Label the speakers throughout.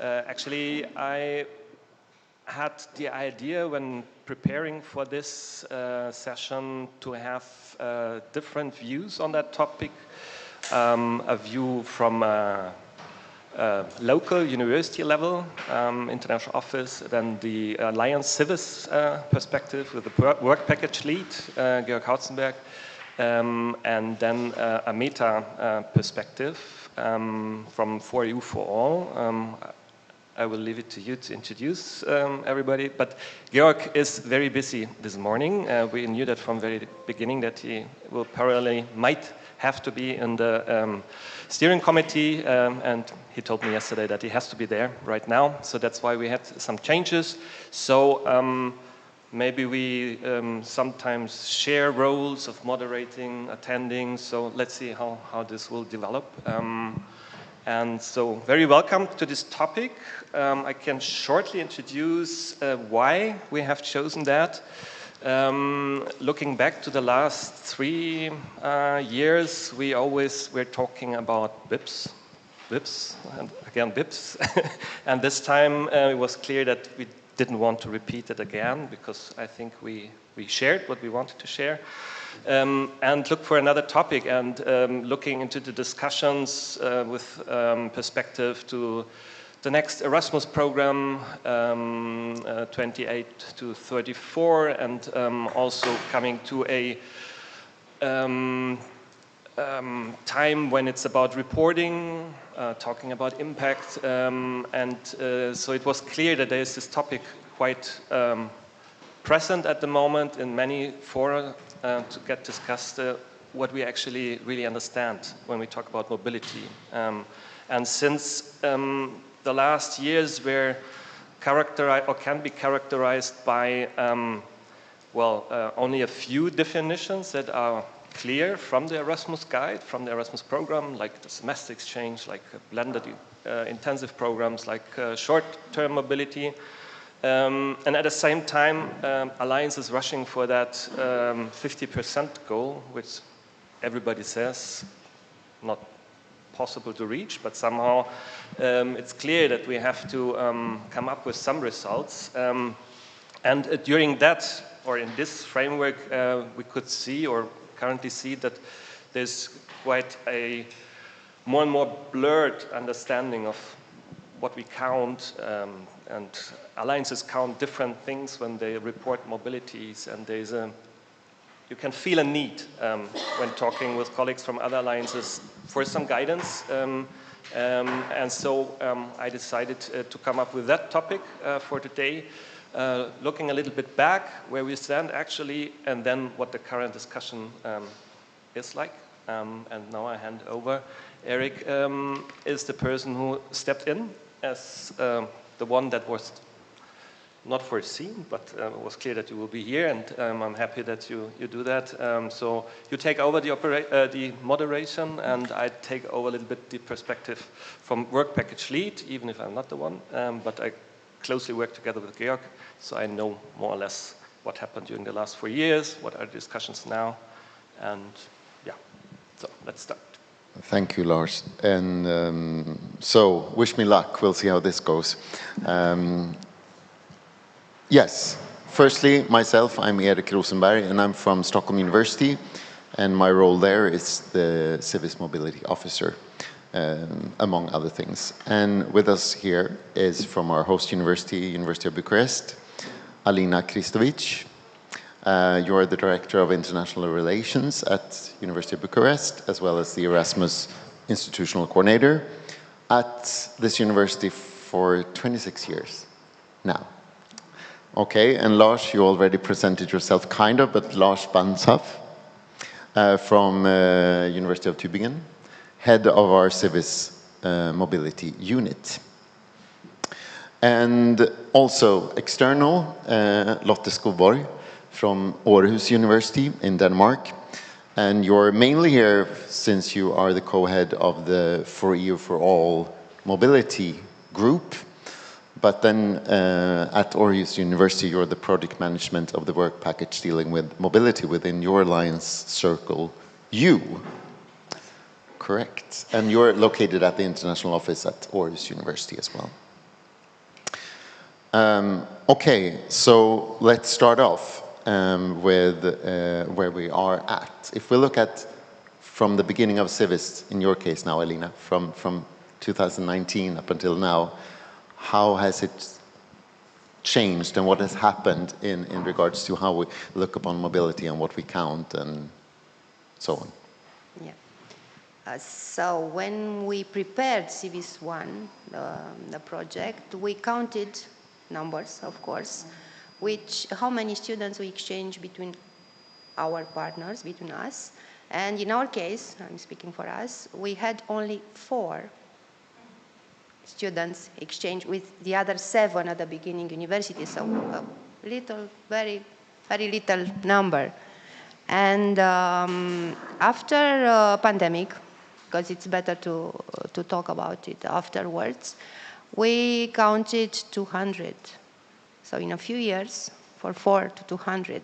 Speaker 1: Actually, I had the idea when preparing for this session to have different views on that topic. A view from local university level, international office, then the Alliance Civis perspective with the work package lead, Georg Hautzenberg, and then a meta perspective from For You For All. I will leave it to you to introduce everybody, but Georg is very busy this morning. We knew that from very beginning that he will parallelly might have to be in the steering committee, and he told me yesterday that he has to be there right now, so that's why we had some changes. So maybe we sometimes share roles of moderating, attending, so let's see how this will develop. And so very welcome to this topic. I can shortly introduce why we have chosen that. Looking back to the last 3 years, we always were talking about BIPs, and again BIPs. And this time it was clear that we didn't want to repeat it again because I think we shared what we wanted to share. And look for another topic, and looking into the discussions with perspective to the next Erasmus program, 28 to 34, and also coming to a time when it's about reporting, talking about impact, and so it was clear that there is this topic quite present at the moment in many fora to get discussed what we actually really understand when we talk about mobility. And since the last years were characterized or can be characterized by only a few definitions that are clear from the Erasmus guide, from the Erasmus program, like the semester exchange, like blended intensive programs, like short-term mobility. And at the same time, Alliance is rushing for that 50% goal, which everybody says not possible to reach, but somehow it's clear that we have to come up with some results. And during that, or in this framework, we could see or currently see that there's quite a more and more blurred understanding of what we count, and alliances count different things when they report mobilities, and there's you can feel a need when talking with colleagues from other alliances for some guidance, and so I decided to come up with that topic for today, looking a little bit back where we stand actually, and then what the current discussion is like. And now I hand over. Eric is the person who stepped in as the one that was not foreseen, but it was clear that you will be here, and I'm happy that you do that. So you take over the moderation, and I take over a little bit the perspective from work package lead, even if I'm not the one, but I closely work together with Georg, so I know more or less what happened during the last 4 years, what are the discussions now, and yeah, so let's start.
Speaker 2: Thank you, Lars. And so, wish me luck. We'll see how this goes. Yes, firstly, myself, I'm Erik Rosenberg, and I'm from Stockholm University, and my role there is the Civis Mobility Officer, among other things. And with us here is from our host university, University of Bucharest, Alina Kristovic. You're the Director of International Relations at University of Bucharest, as well as the Erasmus Institutional Coordinator at this university for 26 years now. Okay, and Lars, you already presented yourself kind of, but Lars Banshoff from University of Tübingen, head of our Civis Mobility Unit. And also external, Lotte Skovborg from Aarhus University in Denmark. And you're mainly here since you are the co-head of the For You For All mobility group. But then at Aarhus University, you're the project management of the work package dealing with mobility within your alliance circle, U. Correct. And you're located at the international office at Aarhus University as well. Okay, so let's start off with where we are at. If we look at from the beginning of Civis, in your case now, Elina, from 2019 up until now, how has it changed and what has happened in regards to how we look upon mobility and what we count and so on?
Speaker 3: Yeah. So when we prepared Civis 1, the project, we counted numbers, of course, how many students we exchange between our partners, between us. And in our case, I'm speaking for us, we had only 4 students exchange with the other 7 at the beginning university, so a little, very, very little number. And after pandemic, because it's better to talk about it afterwards, we counted 200. So in a few years, for 4 to 200.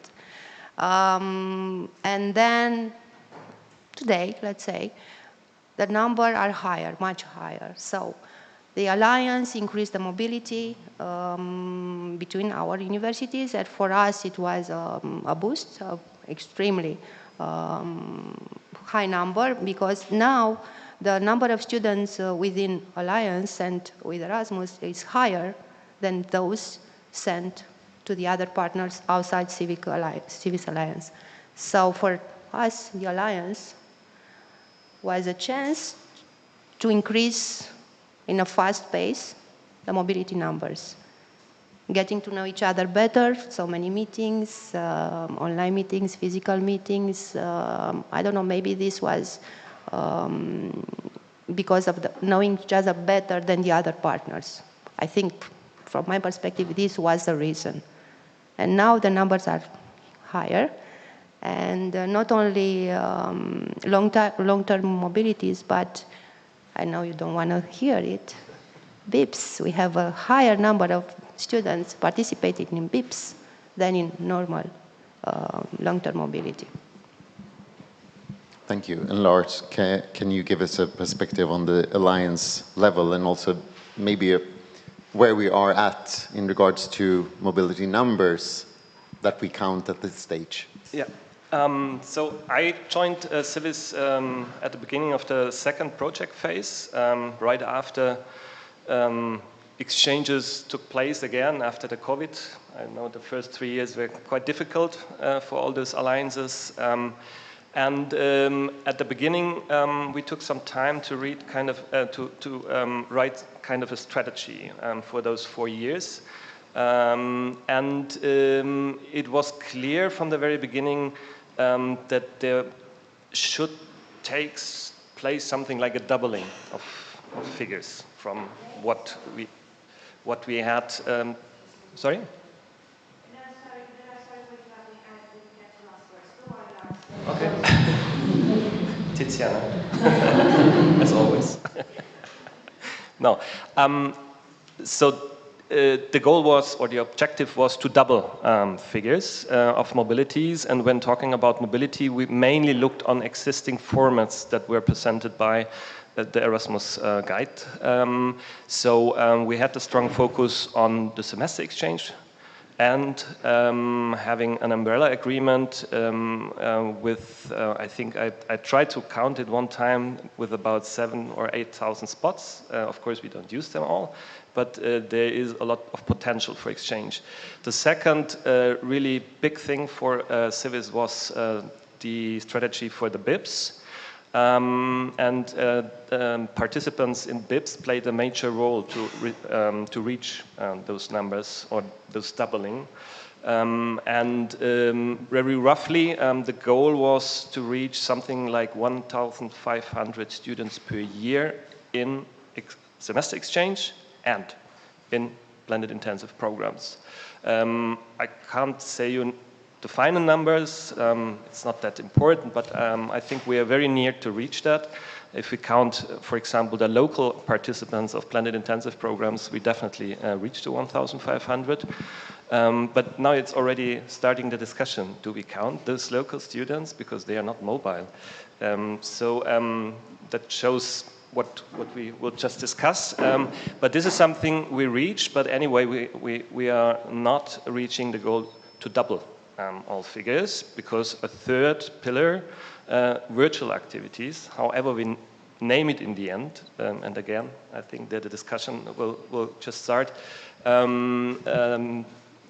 Speaker 3: And then today, let's say, the number are higher, much higher. So the alliance increased the mobility between our universities, and for us it was a boost, extremely high number, because now the number of students within Alliance and with Erasmus is higher than those sent to the other partners outside Civis Alliance. So for us, the Alliance was a chance to increase in a fast pace the mobility numbers. Getting to know each other better, so many meetings, online meetings, physical meetings. I don't know, maybe this was because of knowing each other better than the other partners. I think from my perspective, this was the reason. And now the numbers are higher. And not only long-term mobilities, but I know you don't want to hear it, BIPs. We have a higher number of students participating in BIPs than in normal long-term mobility.
Speaker 2: Thank you. And Lars, can you give us a perspective on the Alliance level and also maybe where we are at in regards to mobility numbers that we count at this stage?
Speaker 1: Yeah. So I joined Civis at the beginning of the second project phase, right after exchanges took place again after the COVID. I know the first 3 years were quite difficult for all those alliances. And at the beginning, we took some time to read write kind of a strategy for those 4 years. And it was clear from the very beginning that there should take place something like a doubling of figures from what we had. Sorry? Okay. Tiziana, as always. No. So the goal was, or the objective was, to double figures of mobilities. And when talking about mobility, we mainly looked on existing formats that were presented by the Erasmus guide. So we had a strong focus on the semester exchange and having an umbrella agreement with, I think I tried to count it one time, with about 7,000 or 8,000 spots. Of course, we don't use them all, but there is a lot of potential for exchange. The second really big thing for Civis was the strategy for the BIPs. Participants in BIPs played a major role to reach those numbers, or those doubling. Very roughly, the goal was to reach something like 1,500 students per year in semester exchange and in blended intensive programs. I can't say you the final numbers, it's not that important, but I think we are very near to reach that. If we count, for example, the local participants of blended intensive programs, we definitely reach to 1,500. But now it's already starting the discussion. Do we count those local students because they are not mobile? That shows what we will just discuss. But this is something we reach, but anyway, we are not reaching the goal to double all figures, because a third pillar, virtual activities, however we name it in the end, and again, I think that the discussion will just start.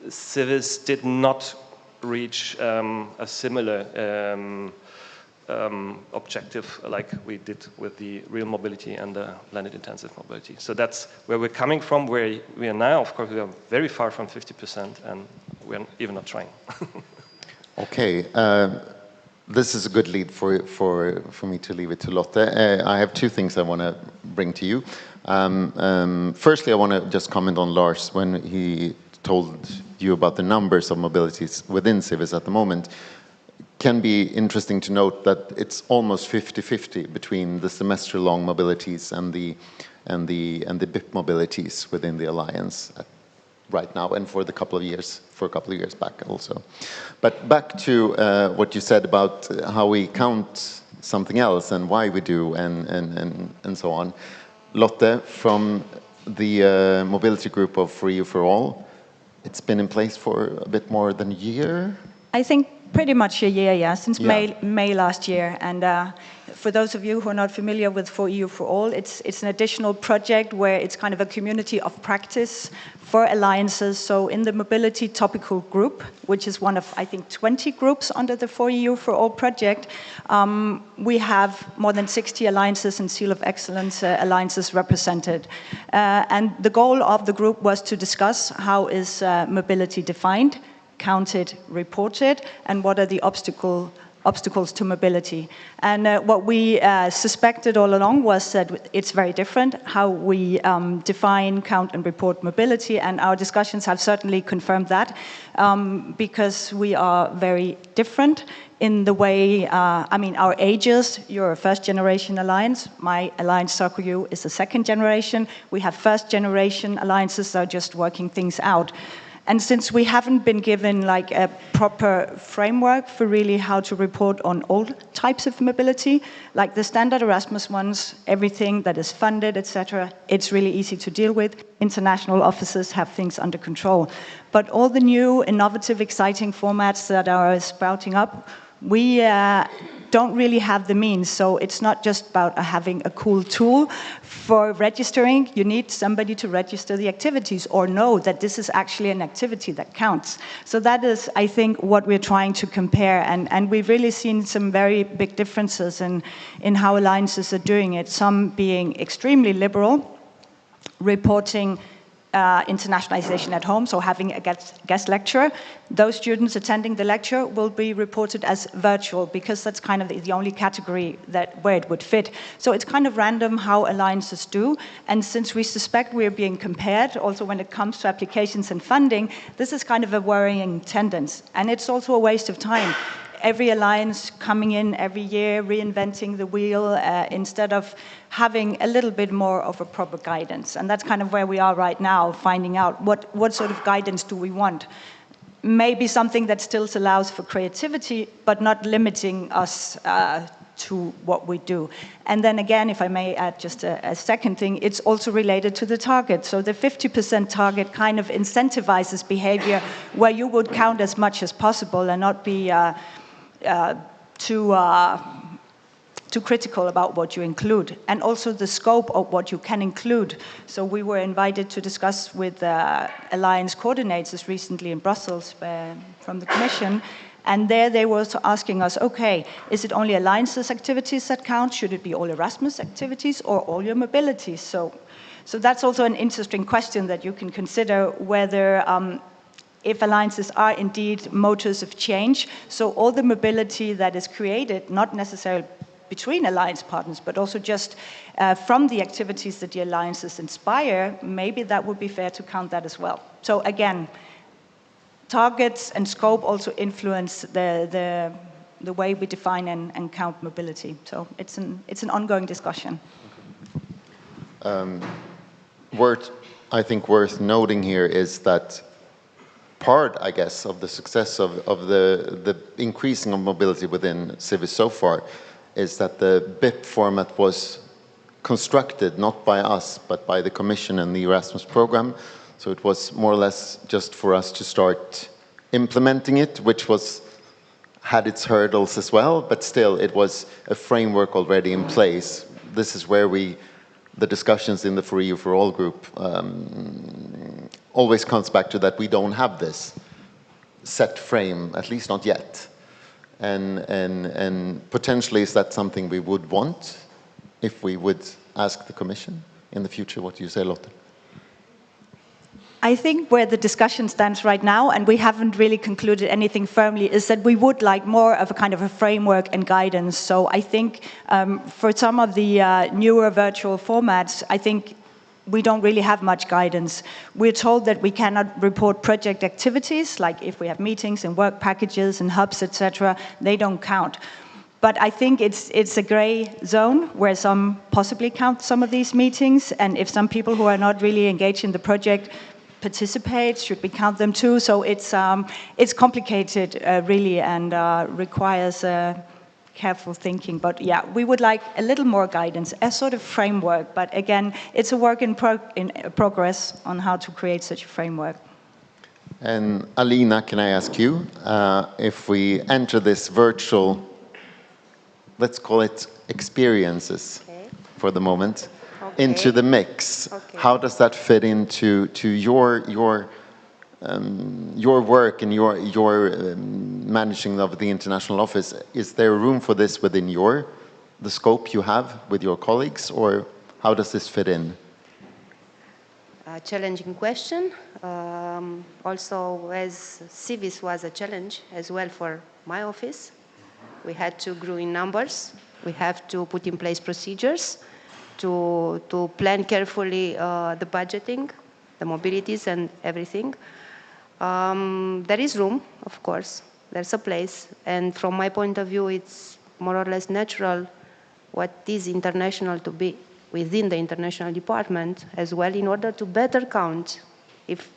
Speaker 1: Civis did not reach a similar objective like we did with the real mobility and the blended intensive mobility. So that's where we're coming from, where we are now. Of course, we are very far from 50%, and we're even not trying.
Speaker 2: Okay. This is a good lead for me to leave it to Lotte. I have two things I want to bring to you. Firstly, I want to just comment on Lars when he told you about the numbers of mobilities within Civis at the moment. Can be interesting to note that it's almost 50-50 between the semester-long mobilities and the BIP mobilities within the alliance right now, and for a couple of years back also. But back to what you said about how we count something else and why we do and so on. Lotte, from the mobility group of For You For All, it's been in place for a bit more than a year?
Speaker 4: I think pretty much a year, yeah, since May last year. And for those of you who are not familiar with For EU For All, it's an additional project where it's kind of a community of practice for alliances. So in the mobility topical group, which is one of, I think, 20 groups under the For EU For All project, we have more than 60 alliances and Seal of Excellence alliances represented. And the goal of the group was to discuss how is mobility defined, counted, reported, and what are the obstacles to mobility. And what we suspected all along was that it's very different how we define, count, and report mobility, and our discussions have certainly confirmed that, because we are very different in the way, I mean, our ages. You're a first-generation alliance. My alliance, Circle U, is a second generation. We have first-generation alliances that are just working things out. And since we haven't been given like a proper framework for really how to report on all types of mobility, like the standard Erasmus ones, everything that is funded, etc., it's really easy to deal with. International offices have things under control. But all the new, innovative, exciting formats that are sprouting up, we don't really have the means. So it's not just about having a cool tool for registering. You need somebody to register the activities or know that this is actually an activity that counts. So that is, I think, what we're trying to compare. And we've really seen some very big differences in how alliances are doing it. Some being extremely liberal, reporting internationalization at home, so having a guest lecturer. Those students attending the lecture will be reported as virtual, because that's kind of the only category where it would fit. So it's kind of random how alliances do, and since we suspect we're being compared, also when it comes to applications and funding, this is kind of a worrying tendency, and it's also a waste of time. Every alliance coming in every year, reinventing the wheel, instead of having a little bit more of a proper guidance. And that's kind of where we are right now, finding out what sort of guidance do we want. Maybe something that still allows for creativity, but not limiting us to what we do. And then again, if I may add just a second thing, it's also related to the target. So the 50% target kind of incentivizes behavior where you would count as much as possible and not be too critical about what you include, and also the scope of what you can include. So we were invited to discuss with alliance coordinators recently in Brussels from the Commission, and there they were also asking us, okay, is it only alliances activities that count? Should it be all Erasmus activities or all your mobilities? So that's also an interesting question that you can consider, whether if alliances are indeed motors of change, so all the mobility that is created, not necessarily between alliance partners, but also just from the activities that the alliances inspire, maybe that would be fair to count that as well. So again, targets and scope also influence the way we define and count mobility. So it's an ongoing discussion.
Speaker 2: I think worth noting here is that part, I guess, of the success of the increasing of mobility within Civis so far is that the BIP format was constructed not by us, but by the Commission and the Erasmus program. So it was more or less just for us to start implementing it, which had its hurdles as well, but still it was a framework already in place. This is where the discussions in the For EU for All group always comes back to that we don't have this set frame, at least not yet. And potentially is that something we would want if we would ask the Commission in the future? What do you say, Lotte?
Speaker 4: I think where the discussion stands right now, and we haven't really concluded anything firmly, is that we would like more of a kind of a framework and guidance. So I think for some of the newer virtual formats, I think we don't really have much guidance. We're told that we cannot report project activities, like if we have meetings and work packages and hubs, etc., they don't count. But I think it's a gray zone where some possibly count some of these meetings, and if some people who are not really engaged in the project participate, should we count them too? So it's complicated really, and requires careful thinking. But yeah, we would like a little more guidance, a sort of framework. But again, it's a work in progress on how to create such a framework.
Speaker 2: And Alina, can I ask you, if we enter this virtual, let's call it experiences for the moment, into the mix, how does that fit into your work and your managing of the international office? Is there room for this within the scope you have with your colleagues, or how does this fit in?
Speaker 3: A challenging question. Also, as Civis was a challenge as well for my office. We had to grow in numbers. We have to put in place procedures to plan carefully the budgeting, the mobilities and everything. There is room, of course. There's a place. And from my point of view, it's more or less natural what is international to be within the international department as well, in order to better count, if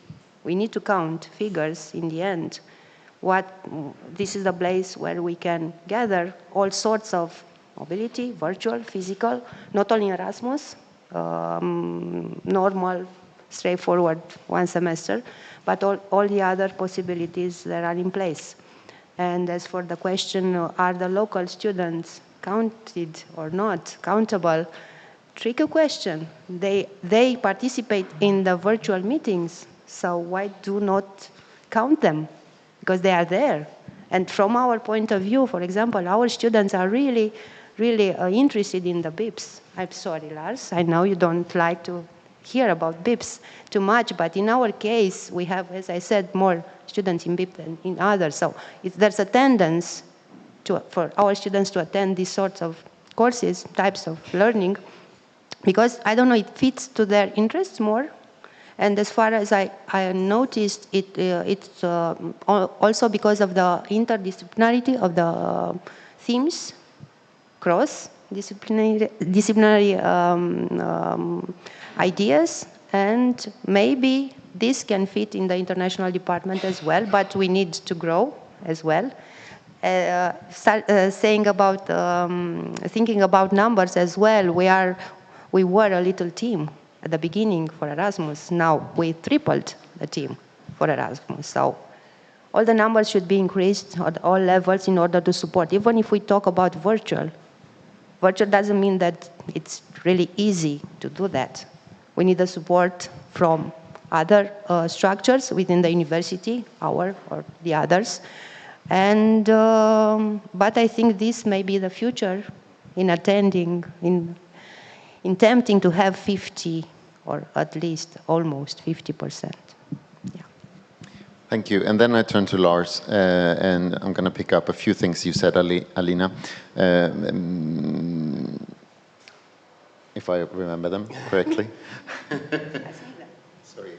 Speaker 3: we need to count figures in the end, this is the place where we can gather all sorts of mobility, virtual, physical, not only Erasmus, normal, straightforward one semester, but all the other possibilities that are in place. And as for the question, are the local students counted or not countable? Tricky question. They participate in the virtual meetings, so why do not count them? Because they are there. And from our point of view, for example, our students are really interested in the BIPs. I'm sorry, Lars, I know you don't like to hear about BIPs too much, but in our case, we have, as I said, more students in BIP than in others. So there's a tendency for our students to attend these sorts of courses, types of learning, because, I don't know, it fits to their interests more. And as far as I noticed, it's also because of the interdisciplinarity of the themes, cross-disciplinary ideas, and maybe this can fit in the international department as well, but we need to grow as well. Saying about, thinking about numbers as well, we were a little team at the beginning for Erasmus. Now we tripled the team for Erasmus. So all the numbers should be increased at all levels in order to support. Even if we talk about virtual doesn't mean that it's really easy to do that. We need the support from other structures within the university, our or the others. And but I think this may be the future in attending, in attempting to have 50 or at least almost 50%. Yeah.
Speaker 2: Thank you. And then I turn to Lars, and I'm going to pick up a few things you said, Alina. If I remember them correctly. Sorry,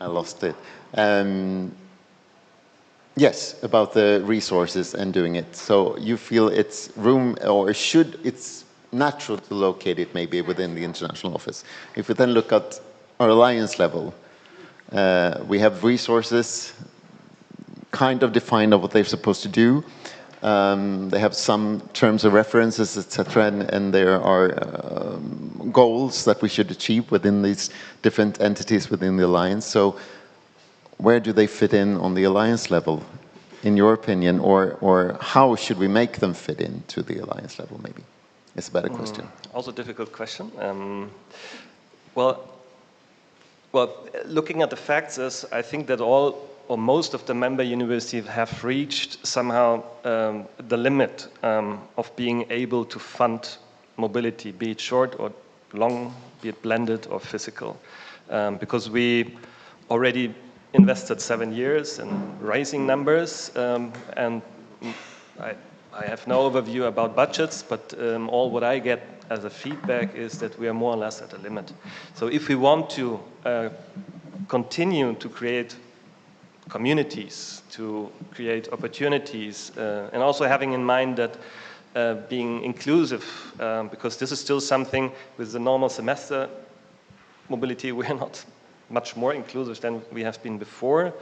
Speaker 2: I lost it. Yes, about the resources and doing it. So you feel it's room, or it's natural to locate it maybe within the international office. If we then look at our alliance level, we have resources kind of defined of what they're supposed to do. They have some terms of references, etc., and there are goals that we should achieve within these different entities within the alliance. So where do they fit in on the alliance level, in your opinion, or how should we make them fit into the alliance level, maybe? It's a better question.
Speaker 1: Also a difficult question. Well, looking at the facts is, I think that all or most of the member universities have reached somehow the limit of being able to fund mobility, be it short or long, be it blended or physical. Because we already invested 7 years in rising numbers, and I have no overview about budgets, but all what I get as a feedback is that we are more or less at a limit. So if we want to continue to create communities, to create opportunities, and also having in mind that being inclusive, because this is still something with the normal semester mobility, we are not much more inclusive than we have been before.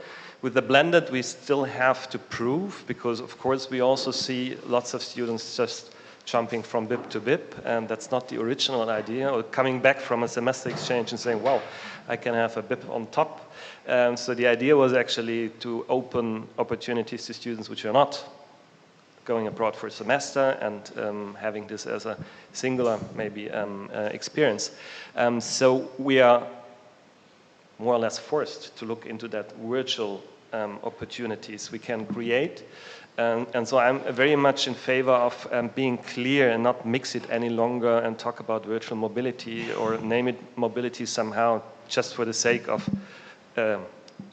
Speaker 1: With the blended, we still have to prove, because of course we also see lots of students just jumping from BIP to BIP, and that's not the original idea, or coming back from a semester exchange and saying, wow, I can have a BIP on top. So the idea was actually to open opportunities to students which are not going abroad for a semester and having this as a singular, maybe, experience. So we are more or less forced to look into that virtual opportunities we can create. And so I'm very much in favor of being clear and not mix it any longer and talk about virtual mobility or name it mobility somehow just for the sake of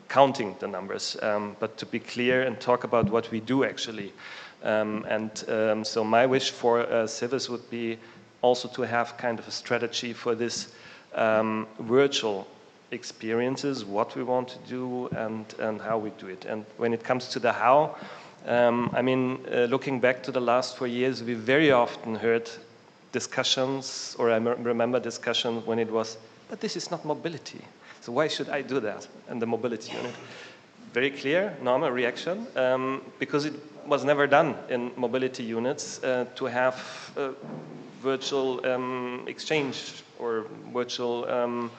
Speaker 1: counting the numbers, but to be clear and talk about what we do actually. So my wish for Civis would be also to have kind of a strategy for this virtual experiences, what we want to do and how we do it. And when it comes to the how, I mean, looking back to the last 4 years, we very often heard discussions, or I remember discussions when it was, but this is not mobility. So why should I do that? And the mobility unit. Very clear, normal reaction, because it was never done in mobility units to have virtual exchange or virtual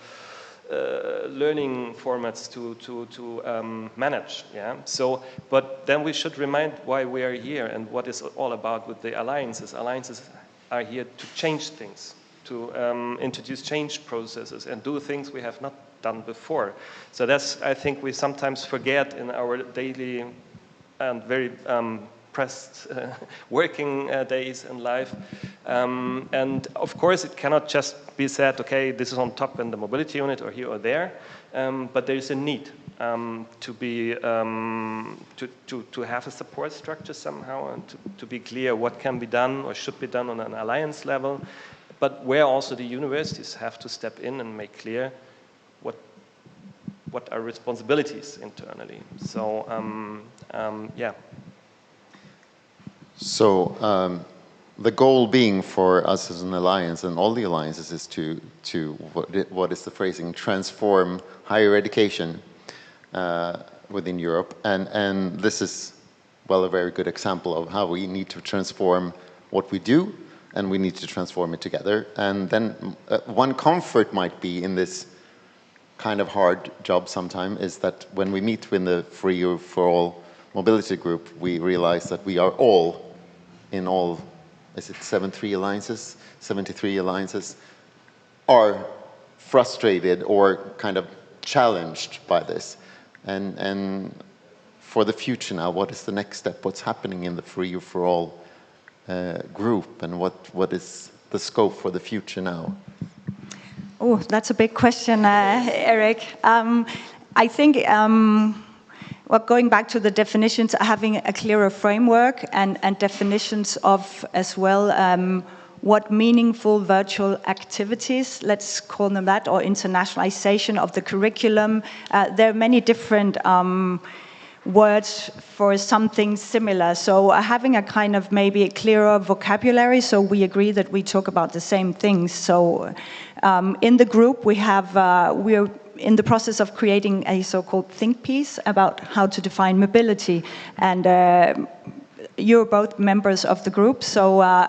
Speaker 1: learning formats to manage. Yeah. So, but then we should remind why we are here and what it's all about with the alliances. Alliances are here to change things, to introduce change processes and do things we have not done before. So that's, I think, we sometimes forget in our daily and very pressed working days in life. And of course, it cannot just be said, okay, this is on top in the mobility unit or here or there, but there is a need to be to have a support structure somehow and to be clear what can be done or should be done on an alliance level, but where also the universities have to step in and make clear what are responsibilities internally. So yeah.
Speaker 2: So the goal being for us as an alliance and all the alliances is to what is the phrasing, transform higher education within Europe, and this is, well, a very good example of how we need to transform what we do, and we need to transform it together. And then one comfort might be in this kind of hard job sometime is that when we meet with the Free for All mobility group, we realize that we are all in all, is it 73 alliances, 73 alliances, are frustrated or kind of challenged by this. And for the future now, what is the next step? What's happening in the Free for All group, and what is the scope for the future now?
Speaker 4: Oh, that's a big question, Eric. I think, well, going back to the definitions, having a clearer framework and definitions of as well what meaningful virtual activities, let's call them that, or internationalization of the curriculum. There are many different words for something similar. So having a kind of maybe a clearer vocabulary, so we agree that we talk about the same things. So in the group we have, we're in the process of creating a so-called think piece about how to define mobility. And you're both members of the group, so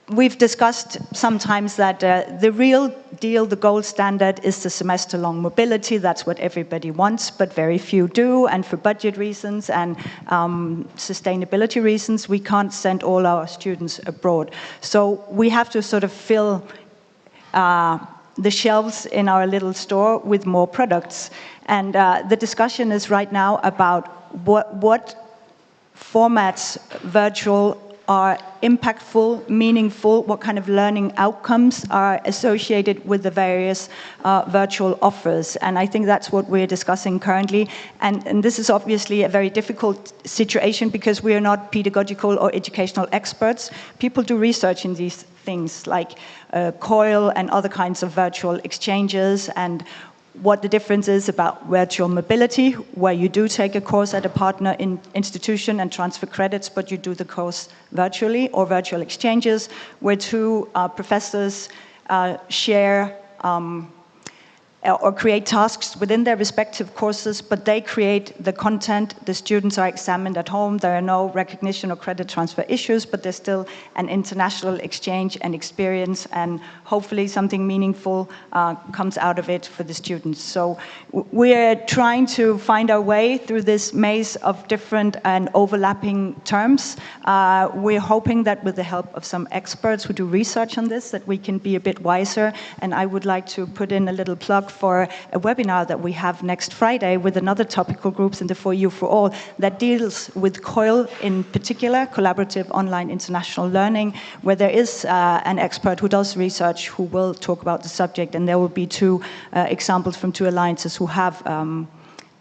Speaker 4: we've discussed sometimes that the real deal, the gold standard, is the semester-long mobility. That's what everybody wants, but very few do. And for budget reasons and sustainability reasons, we can't send all our students abroad. So we have to sort of fill the shelves in our little store with more products. And the discussion is right now about what formats virtual are impactful, meaningful, what kind of learning outcomes are associated with the various virtual offers. And I think that's what we're discussing currently. And this is obviously a very difficult situation because we are not pedagogical or educational experts. People do research in these things like COIL and other kinds of virtual exchanges, and what the difference is about virtual mobility, where you do take a course at a partner institution and transfer credits, but you do the course virtually, or virtual exchanges, where two professors share or create tasks within their respective courses, but they create the content, the students are examined at home, there are no recognition or credit transfer issues, but there's still an international exchange and experience, and hopefully something meaningful comes out of it for the students. So we're trying to find our way through this maze of different and overlapping terms. We're hoping that with the help of some experts who do research on this, that we can be a bit wiser, and I would like to put in a little plug for a webinar that we have next Friday with another topical groups in the For You For All that deals with COIL in particular, collaborative online international learning, where there is an expert who does research who will talk about the subject, and there will be two examples from two alliances who have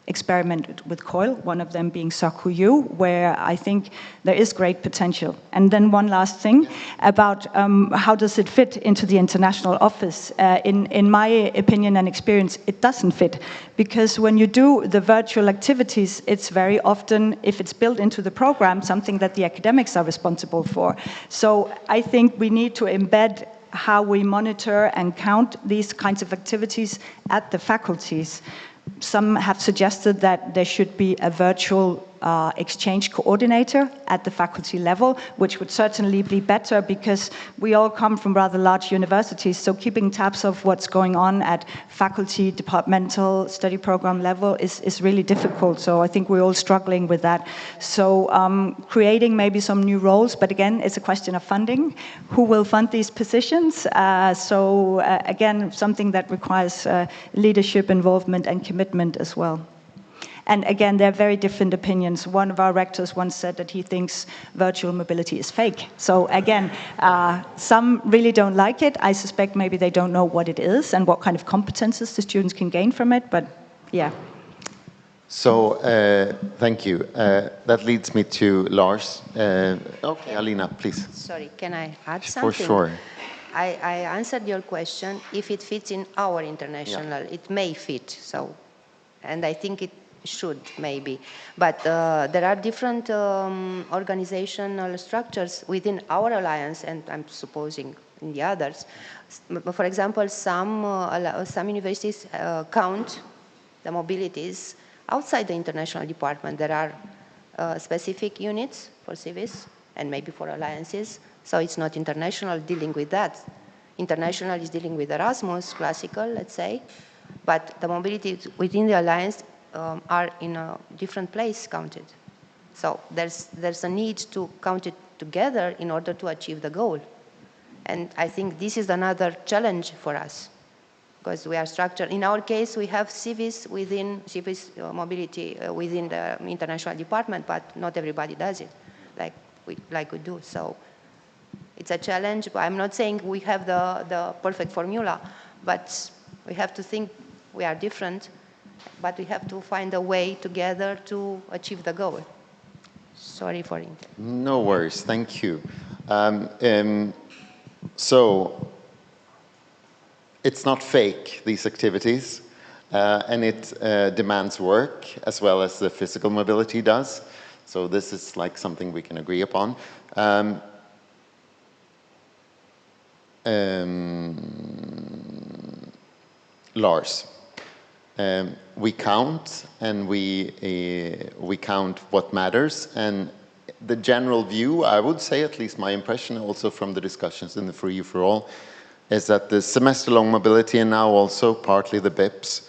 Speaker 4: experimented with COIL, one of them being SAKU, where I think there is great potential. And then one last thing about how does it fit into the international office. In my opinion and experience, it doesn't fit, because when you do the virtual activities, it's very often, if it's built into the program, something that the academics are responsible for. So I think we need to embed how we monitor and count these kinds of activities at the faculties. Some have suggested that there should be a virtual exchange coordinator at the faculty level, which would certainly be better because we all come from rather large universities, so keeping tabs of what's going on at faculty, departmental, study program level is really difficult. So I think we're all struggling with that. So creating maybe some new roles, but again, it's a question of funding. Who will fund these positions? Again, something that requires leadership, involvement, and commitment as well. And again, there are very different opinions. One of our rectors once said that he thinks virtual mobility is fake. So again, some really don't like it. I suspect maybe they don't know what it is and what kind of competences the students can gain from it, but yeah.
Speaker 2: So, thank you. That leads me to Lars. Okay, Alina, please.
Speaker 3: Sorry, can I add something?
Speaker 2: For sure.
Speaker 3: I answered your question. If it fits in our international, it may fit. So, and I think it should maybe, but there are different organizational structures within our alliance, and I'm supposing in the others. For example, some universities count the mobilities outside the international department. There are specific units for civis and maybe for alliances, so it's not international dealing with that. International is dealing with Erasmus, classical, let's say, but the mobility within the alliance are in a different place counted. So there's a need to count it together in order to achieve the goal. And I think this is another challenge for us, because we are structured. In our case, we have civis mobility within the international department, but not everybody does it like we do. So it's a challenge. But I'm not saying we have the perfect formula, but we have to think we are different, but we have to find a way together to achieve the goal. Sorry for it.
Speaker 2: No worries, thank you. So, it's not fake, these activities, and it demands work as well as the physical mobility does. So this is like something we can agree upon. Lars. We count, and we count what matters. And the general view, I would say, at least my impression also from the discussions in the For You For All, is that the semester-long mobility and now also partly the BIPs,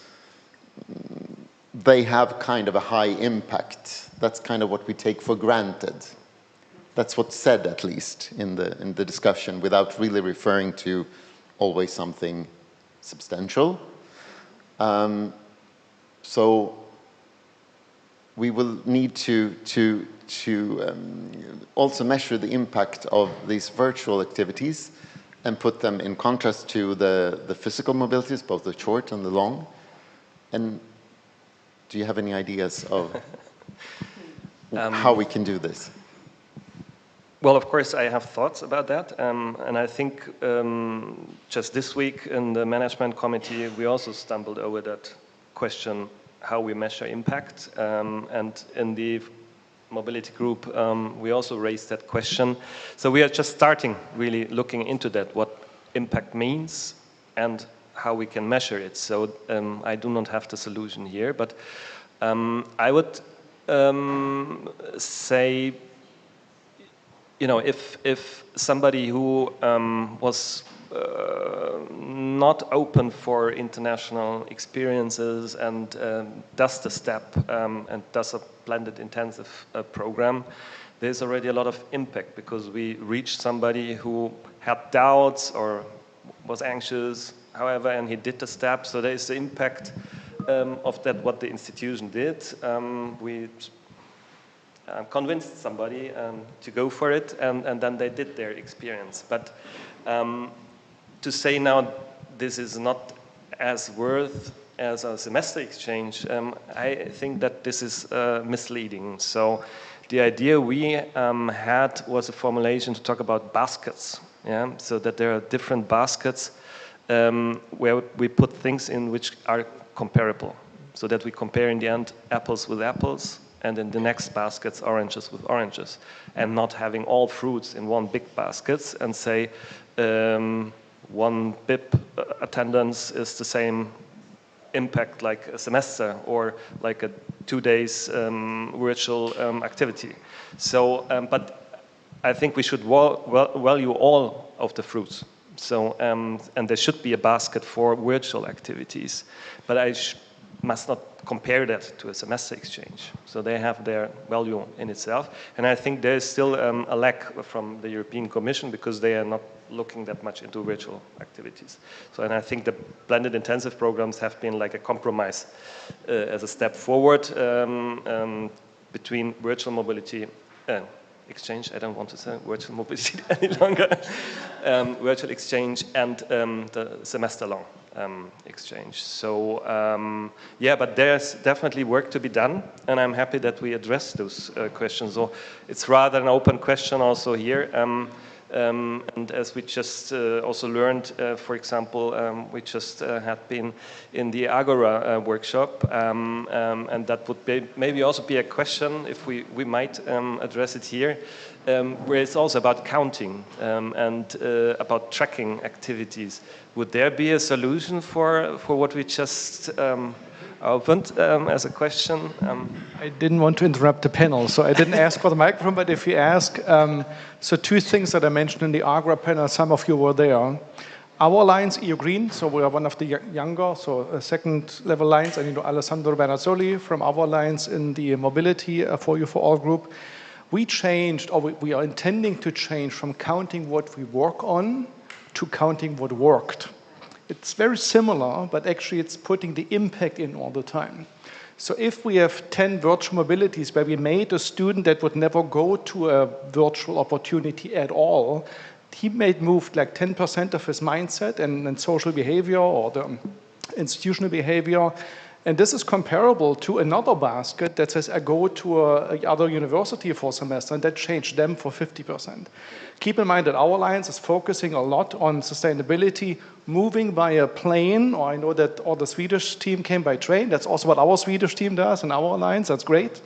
Speaker 2: they have kind of a high impact. That's kind of what we take for granted. That's what's said, at least, in the discussion, without really referring to always something substantial. So we will need to also measure the impact of these virtual activities and put them in contrast to the physical mobilities, both the short and the long. And do you have any ideas of how we can do this?
Speaker 1: Well, of course, I have thoughts about that. And I think just this week in the management committee, we also stumbled over that question, how we measure impact. And in the mobility group, we also raised that question. So we are just starting really looking into that, what impact means and how we can measure it. So I do not have the solution here, but I would say, you know, if somebody who was not open for international experiences and does the step and does a blended intensive program, there's already a lot of impact, because we reached somebody who had doubts or was anxious, however, and he did the step. So there is the impact of that, what the institution did. We convinced somebody to go for it, and then they did their experience. But to say now this is not as worth as a semester exchange, I think that this is misleading. So the idea we had was a formulation to talk about baskets, yeah? So that there are different baskets where we put things in which are comparable, so that we compare in the end apples with apples, and in the next baskets oranges with oranges, and not having all fruits in one big basket and say one BIP attendance is the same impact like a semester or like a 2 days virtual activity. So, but I think we should value all of the fruits. So, and there should be a basket for virtual activities, but I must not compare that to a semester exchange. So they have their value in itself. And I think there is still a lack from the European Commission, because they are not looking that much into virtual activities. So, and I think the blended intensive programs have been like a compromise as a step forward between virtual mobility exchange, I don't want to say virtual mobility any longer, virtual exchange and the semester-long exchange. So yeah, but there's definitely work to be done, and I'm happy that we address those questions. So it's rather an open question also here. And as we just also learned, for example, we just had been in the Agora workshop, and that would maybe also be a question, if we might address it here, where it's also about counting and about tracking activities. Would there be a solution for what we just opened as a question?
Speaker 5: I didn't want to interrupt the panel, so I didn't ask for the microphone, but if you ask, so 2 things that I mentioned in the Agora panel, some of you were there. Our alliance, EU Green, so we are one of the younger, so second level lines, and you know Alessandro Bernazzoli from our alliance in the mobility For You For All group. We changed, or we are intending to change from counting what we work on to counting what worked. It's very similar, but actually it's putting the impact in all the time. So if we have 10 virtual mobilities where we made a student that would never go to a virtual opportunity at all, he may move like 10% of his mindset and social behavior or the institutional behavior. And this is comparable to another basket that says I go to another university for a semester, and that changed them for 50%. Keep in mind that our alliance is focusing a lot on sustainability, moving by a plane, or I know that all the Swedish team came by train. That's also what our Swedish team does in our alliance. That's great.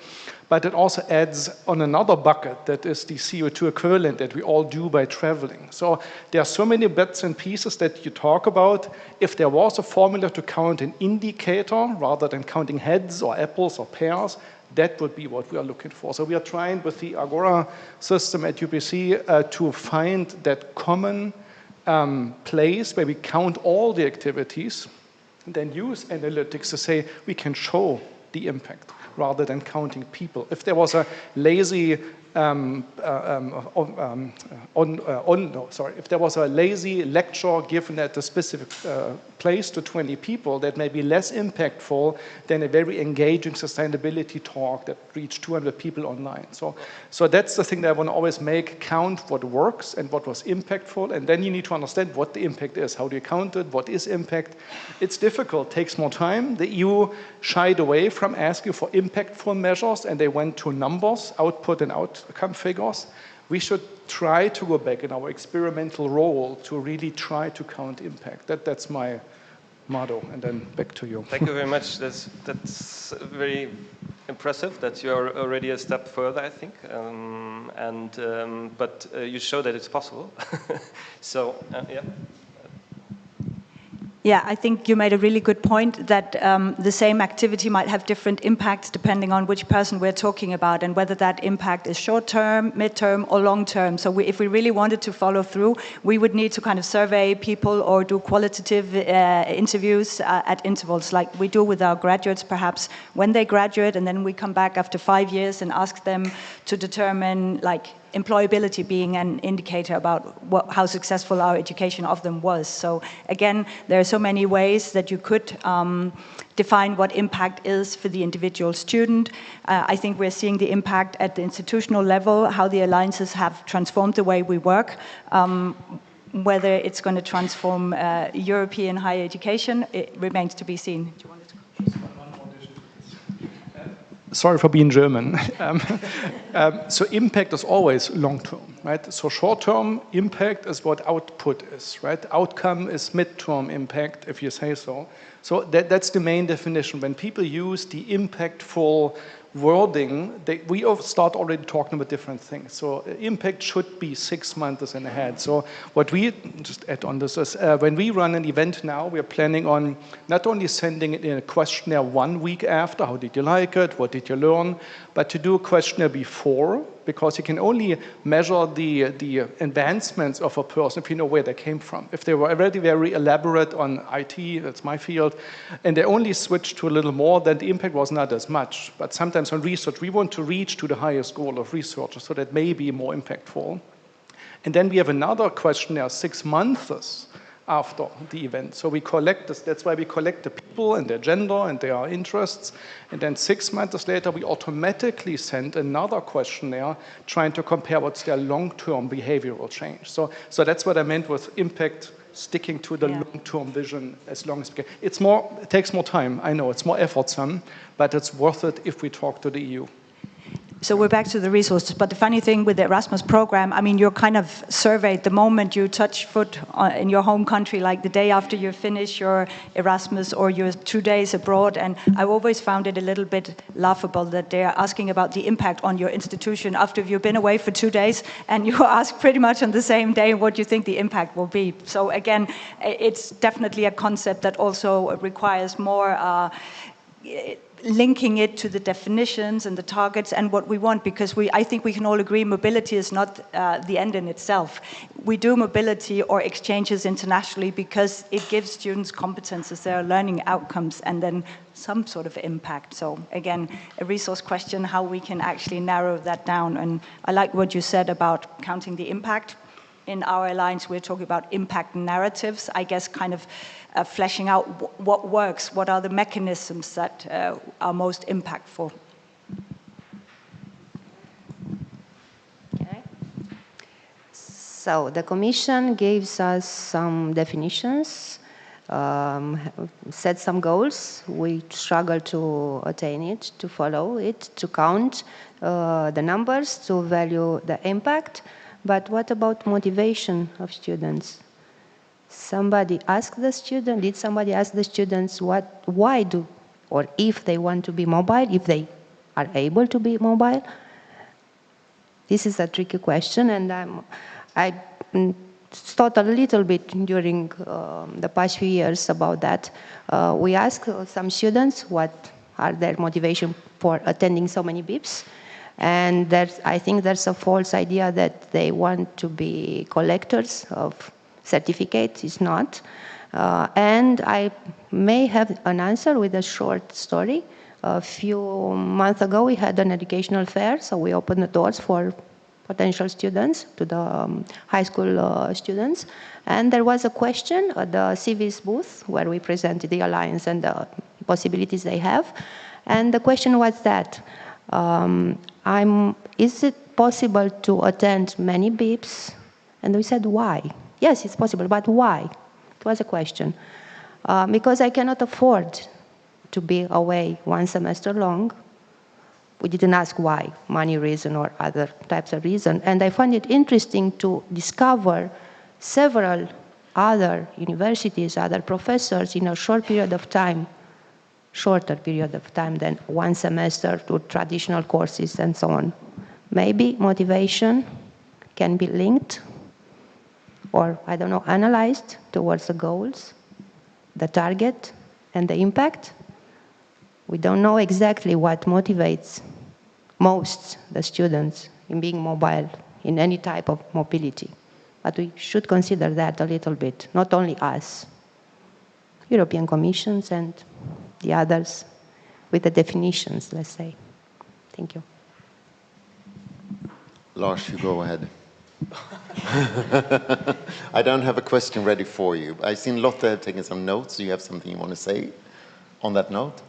Speaker 5: but it also adds on another bucket that is the CO2 equivalent that we all do by traveling. So there are so many bits and pieces that you talk about. If there was a formula to count an indicator rather than counting heads or apples or pears, that would be what we are looking for. So we are trying with the Agora system at UPC to find that common place where we count all the activities and then use analytics to say we can show the impact rather than counting people. If there was a lazy if there was a lazy lecture given at a specific place to 20 people, that may be less impactful than a very engaging sustainability talk that reached 200 people online. So that's the thing that I want to always make, count what works and what was impactful, and then you need to understand what the impact is. How do you count it? What is impact? It's difficult, takes more time. The EU shied away from asking for impactful measures, and they went to numbers, output and outcome figures. We should try to go back in our experimental role to really try to count impact. That's my motto, and then back to you.
Speaker 1: Thank you very much. That's very impressive that you're already a step further, I think. But you show that it's possible. So, yeah.
Speaker 4: Yeah, I think you made a really good point that the same activity might have different impacts depending on which person we're talking about and whether that impact is short-term, mid-term, or long-term. So if we really wanted to follow through, we would need to kind of survey people or do qualitative interviews at intervals like we do with our graduates perhaps when they graduate, and then we come back after 5 years and ask them to determine like employability being an indicator about how successful our education of them was. So again, there are so many ways that you could define what impact is for the individual student. I think we're seeing the impact at the institutional level, how the alliances have transformed the way we work. Whether it's going to transform European higher education, it remains to be seen.
Speaker 5: Sorry for being German. So impact is always long-term, right? So short-term impact is what output is, right? Outcome is mid-term impact, if you say so. So that's the main definition. When people use the impactful wording, we start already talking about different things. So impact should be 6 months in ahead. So what we, just add on this, is when we run an event now, we are planning on not only sending it in a questionnaire 1 week after, how did you like it, what did you learn, but to do a questionnaire before, because you can only measure the advancements of a person if you know where they came from. If they were already very elaborate on IT, that's my field, and they only switched to a little more, then the impact was not as much. But sometimes on research, we want to reach to the highest goal of researchers, so that may be more impactful. And then we have another questionnaire 6 months after the event. So we collect this, that's why we collect the people and their gender and their interests. And then 6 months later, we automatically send another questionnaire trying to compare what's their long-term behavioral change. So that's what I meant with impact, sticking to the long-term vision as long as we can. It takes more time, I know, it's more effortsome, but it's worth it if we talk to the EU.
Speaker 4: So we're back to the resources, but the funny thing with the Erasmus program, I mean, you're kind of surveyed the moment you touch foot in your home country, like the day after you finish your Erasmus or your 2 days abroad, and I've always found it a little bit laughable that they're asking about the impact on your institution after you've been away for 2 days, and you ask pretty much on the same day what you think the impact will be. So again, it's definitely a concept that also requires more linking it to the definitions and the targets and what we want, because I think we can all agree mobility is not the end in itself. We do mobility or exchanges internationally because it gives students competences, their learning outcomes, and then some sort of impact. So again, a resource question, how we can actually narrow that down. And I like what you said about counting the impact. In our alliance, we're talking about impact narratives, I guess, kind of fleshing out what works, what are the mechanisms that are most impactful.
Speaker 3: Okay. So the Commission gives us some definitions, set some goals. We struggle to attain it, to follow it, to count the numbers, to value the impact. But what about motivation of students? Somebody asked the student, did somebody ask the students why do, or if they want to be mobile, if they are able to be mobile? This is a tricky question, and I thought a little bit during the past few years about that. We asked some students what are their motivation for attending so many BIPs, and I think there's a false idea that they want to be collectors of certificates. It's not. And I may have an answer with a short story. A few months ago, we had an educational fair, so we opened the doors for potential students, to the high school students. And there was a question at the CV's booth where we presented the Alliance and the possibilities they have. And the question was that, is it possible to attend many BIPs? And we said, why? Yes, it's possible, but why? It was a question. Because I cannot afford to be away 1 semester long. We didn't ask why, money reason or other types of reason. And I find it interesting to discover several other universities, other professors in a short period of time, shorter period of time than 1 semester to traditional courses and so on. Maybe motivation can be linked or, I don't know, analyzed towards the goals, the target, and the impact. We don't know exactly what motivates most the students in being mobile, in any type of mobility. But we should consider that a little bit, not only us, European Commissions and the others with the definitions, let's say. Thank you.
Speaker 2: Lars, you go ahead. I don't have a question ready for you. I've seen Lotte have taken some notes. Do you have something you want to say on that note?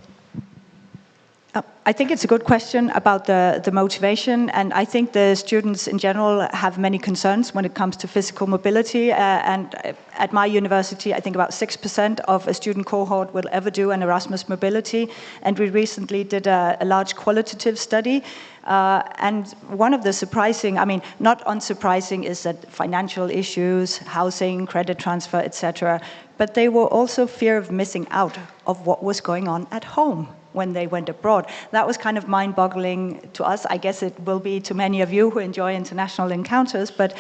Speaker 4: I think it's a good question about the motivation, and I think the students in general have many concerns when it comes to physical mobility, and at my university I think about 6% of a student cohort will ever do an Erasmus mobility, and we recently did a large qualitative study, and one of the surprising, I mean not unsurprising, is that financial issues, housing, credit transfer, etc., but they were also fear of missing out of what was going on at home when they went abroad. That was kind of mind-boggling to us. I guess it will be to many of you who enjoy international encounters, but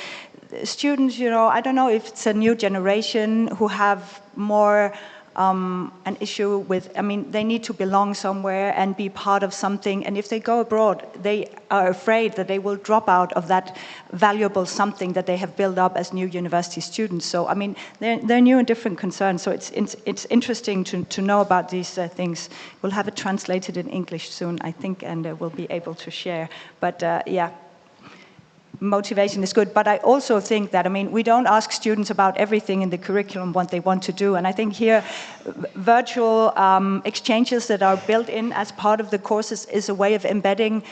Speaker 4: students, you know, I don't know if it's a new generation who have more an issue with, I mean, they need to belong somewhere and be part of something, and if they go abroad, they are afraid that they will drop out of that valuable something that they have built up as new university students. So, I mean, they're new and different concerns, so it's interesting to know about these things. We'll have it translated in English soon, I think, and we'll be able to share. But yeah. Motivation is good, but I also think that, I mean, we don't ask students about everything in the curriculum, what they want to do, and I think here virtual exchanges that are built in as part of the courses is a way of embedding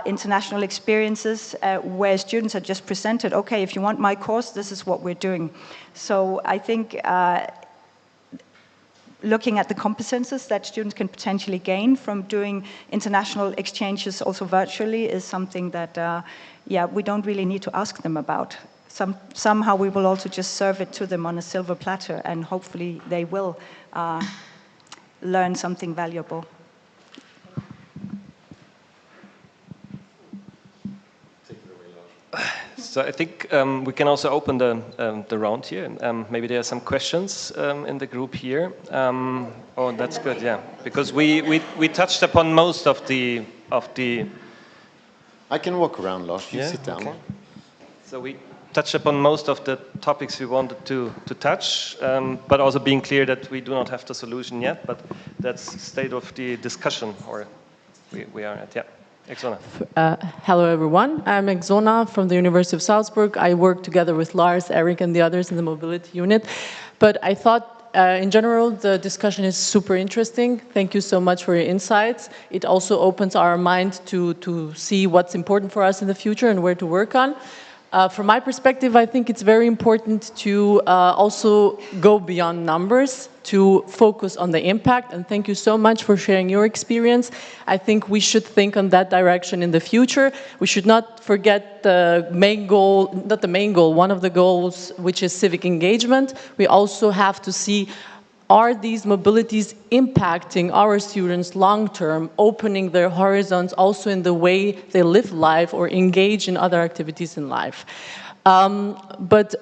Speaker 4: international experiences where students are just presented, okay, if you want my course, this is what we're doing. So I think looking at the competences that students can potentially gain from doing international exchanges also virtually is something that yeah, we don't really need to ask them about. Somehow we will also just serve it to them on a silver platter, and hopefully they will learn something valuable.
Speaker 1: So I think we can also open the round here. Maybe there are some questions in the group here. Oh, that's good, yeah. Because we touched upon most of the
Speaker 2: I can walk around, Lars. You
Speaker 1: yeah,
Speaker 2: sit down.
Speaker 1: Okay. So we touched upon most of the topics we wanted to touch, but also being clear that we do not have the solution yet, but that's state of the discussion, or we are at, yeah. Exona.
Speaker 6: Hello, everyone. I'm Exona from the University of Salzburg. I work together with Lars, Eric, and the others in the mobility unit. But I thought, in general, the discussion is super interesting. Thank you so much for your insights. It also opens our mind to see what's important for us in the future and where to work on. From my perspective, I think it's very important to also go beyond numbers, to focus on the impact, and thank you so much for sharing your experience. I think we should think on that direction in the future. We should not forget the main goal, not the main goal, one of the goals, which is civic engagement. We also have to see are these mobilities impacting our students long-term, opening their horizons also in the way they live life or engage in other activities in life? But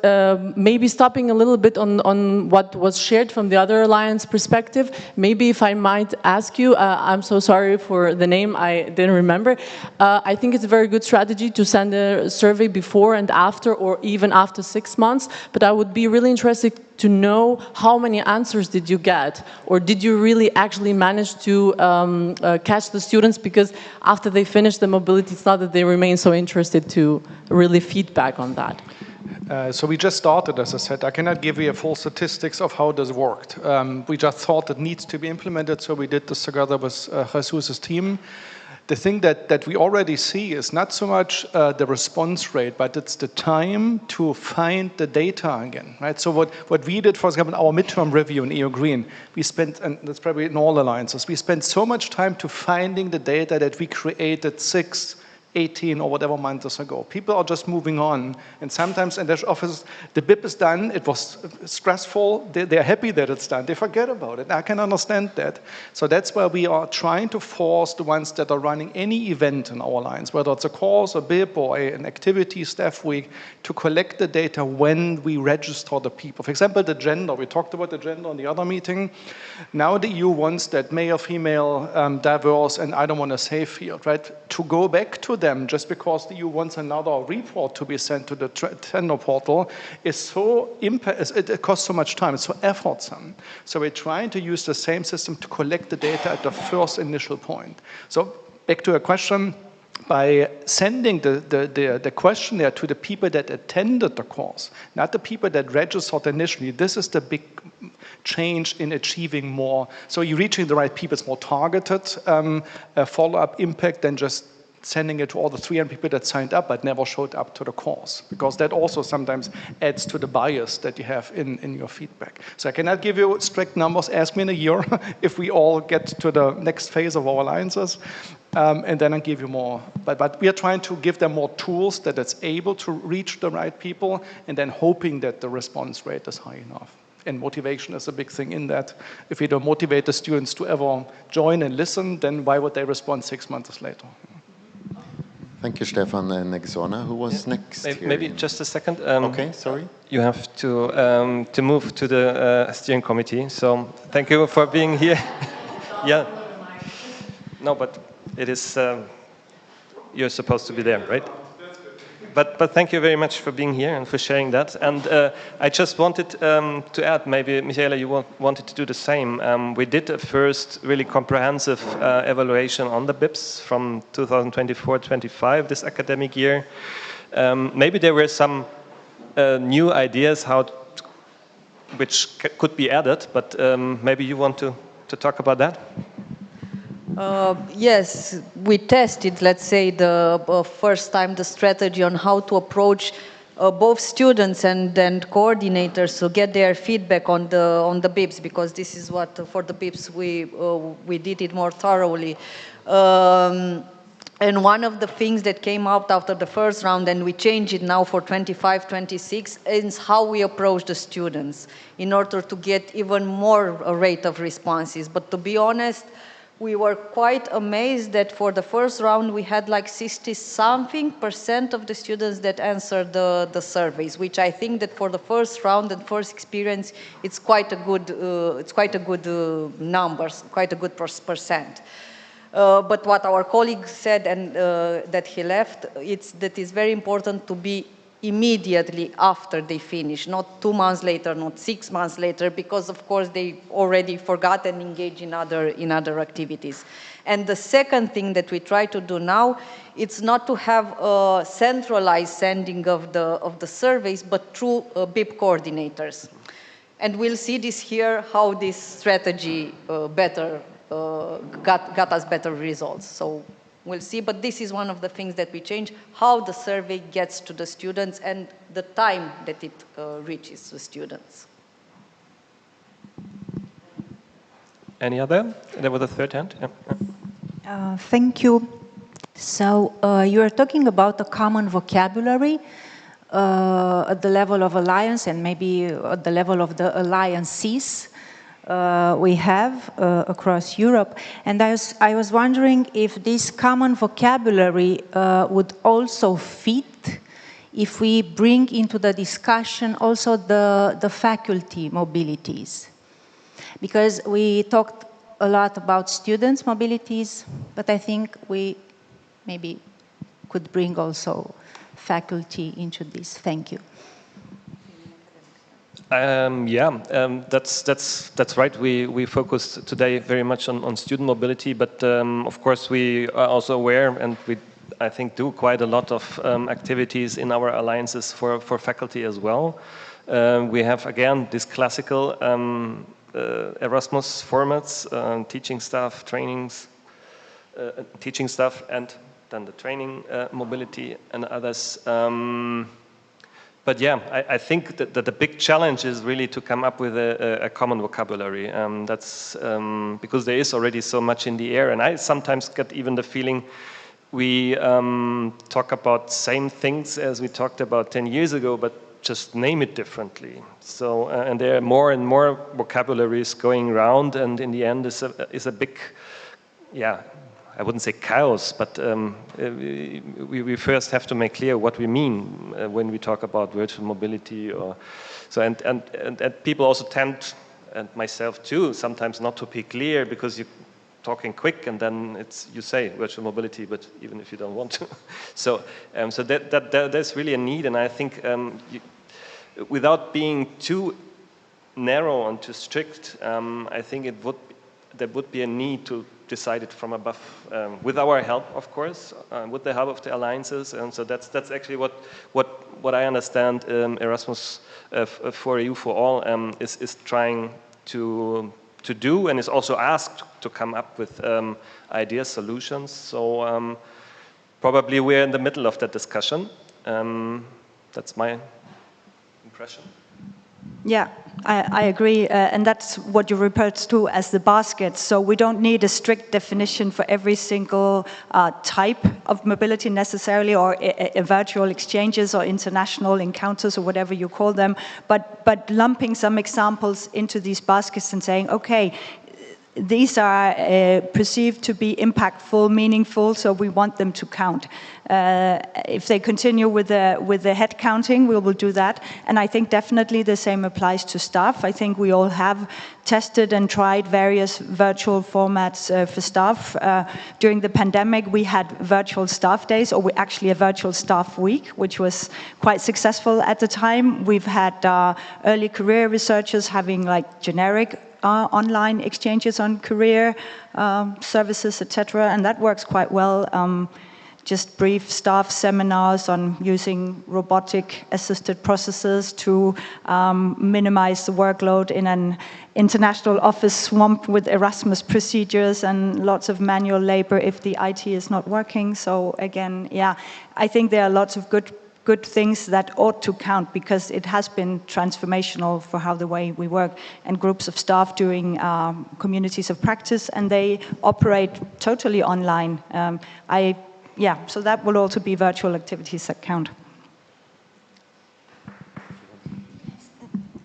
Speaker 6: maybe stopping a little bit on what was shared from the other alliance perspective, maybe if I might ask you, I'm so sorry for the name, I didn't remember. I think it's a very good strategy to send a survey before and after, or even after 6 months, but I would be really interested to know how many answers did you get, or did you really actually manage to catch the students, because after they finish the mobility, it's not that they remain so interested to really feedback on that.
Speaker 5: So we just started, as I said. I cannot give you a full statistics of how this worked. We just thought it needs to be implemented, so we did this together with Jesus' team. The thing that we already see is not so much the response rate, but it's the time to find the data again, right? So what we did, for example, in our midterm review in EU Green, we spent, and that's probably in all alliances, we spent so much time to finding the data that we created 6, 18 or whatever months ago. People are just moving on, and sometimes in their office, the BIP is done, it was stressful, they're happy that it's done, they forget about it. I can understand that. So that's why we are trying to force the ones that are running any event in our lines, whether it's a course, a BIP, or an activity, staff week, to collect the data when we register the people. For example, the gender, we talked about the gender in the other meeting. Now the EU wants that male, female, diverse, and I don't want to say field, right? To go back to them just because the EU wants another report to be sent to the tender portal is so it costs so much time, it's so effortsome. So we're trying to use the same system to collect the data at the first initial point. So back to a question, by sending the questionnaire to the people that attended the course, not the people that registered initially, this is the big change in achieving more. So you're reaching the right people, it's more targeted follow-up impact than just sending it to all the 300 people that signed up but never showed up to the course, because that also sometimes adds to the bias that you have in your feedback. So I cannot give you strict numbers. Ask me in a year if we all get to the next phase of our alliances, and then I'll give you more. But we are trying to give them more tools that it's able to reach the right people, and then hoping that the response rate is high enough. And motivation is a big thing in that. If we don't motivate the students to ever join and listen, then why would they respond 6 months later?
Speaker 2: Thank you, Stefan and Exona. Who was next?
Speaker 1: Maybe just a second.
Speaker 2: Okay, sorry.
Speaker 1: You have to move to the steering committee. So thank you for being here. Yeah. No, but it is. You're supposed to be there, right? But thank you very much for being here and for sharing that. And I just wanted to add, maybe, Michaela, you wanted to do the same. We did a first really comprehensive evaluation on the BIPs from 2024-25, this academic year. Maybe there were some new ideas which could be added, but maybe you want to talk about that?
Speaker 7: Yes, we tested, let's say, the first time the strategy on how to approach both students and coordinators to get their feedback on the BIPs, because this is what for the BIPs we did it more thoroughly. And one of the things that came out after the first round, and we changed it now for 25-26, is how we approach the students in order to get even more rate of responses. But to be honest, we were quite amazed that for the first round we had like 60-something% of the students that answered the surveys, which I think that for the first round and first experience, it's quite a good numbers, quite a good percent. But what our colleague said, and that he left, it's very important to be immediately after they finish, not 2 months later, not 6 months later, because of course they already forgot and engage in other activities. And the second thing that we try to do now, it's not to have a centralized sending of the surveys, but through BIP coordinators. And we'll see this here, how this strategy better got us better results. So we'll see, but this is one of the things that we change, how the survey gets to the students and the time that it reaches the students.
Speaker 1: Any other? There was a third hand. Yeah.
Speaker 8: Thank you. So you are talking about a common vocabulary at the level of alliance and maybe at the level of the alliances. we have across Europe. And I was wondering if this common vocabulary would also fit if we bring into the discussion also the faculty mobilities. Because we talked a lot about students' mobilities, but I think we maybe could bring also faculty into this. Thank you.
Speaker 1: That's right. We focus today very much on student mobility, but of course we are also aware, and we I think do quite a lot of activities in our alliances for faculty as well. We have again this classical Erasmus formats, teaching staff, trainings, teaching staff, and then the training mobility and others. But yeah, I think that the big challenge is really to come up with a common vocabulary. That's because there is already so much in the air, and I sometimes get even the feeling we talk about same things as we talked about 10 years ago, but just name it differently. So, and there are more and more vocabularies going around, and in the end is a big, yeah, I wouldn't say chaos, but we first have to make clear what we mean when we talk about virtual mobility, or so. And people also tend, and myself too, sometimes not to be clear because you're talking quick, and then you say virtual mobility, but even if you don't want to. So there's really a need, and I think without being too narrow and too strict, I think there would be a need to decide it from above, with our help, of course, with the help of the alliances, and so that's actually what I understand Erasmus for EU for All is trying to do, and is also asked to come up with ideas, solutions. So probably we're in the middle of that discussion. That's my impression.
Speaker 4: Yeah, I agree, and that's what you referred to as the basket. So we don't need a strict definition for every single type of mobility necessarily, or virtual exchanges or international encounters or whatever you call them, but lumping some examples into these baskets and saying, okay, these are perceived to be impactful, meaningful, so we want them to count. If they continue with the head counting, we will do that. And I think definitely the same applies to staff. I think we all have tested and tried various virtual formats for staff. During the pandemic, we had virtual staff days, or actually a virtual staff week, which was quite successful at the time. We've had early career researchers having like generic online exchanges on career services, etc., and that works quite well. Just brief staff seminars on using robotic-assisted processes to minimize the workload in an international office swamped with Erasmus procedures and lots of manual labor if the IT is not working. So again, yeah, I think there are lots of good things that ought to count, because it has been transformational for how the way we work, and groups of staff doing communities of practice, and they operate totally online. So that will also be virtual activities that count.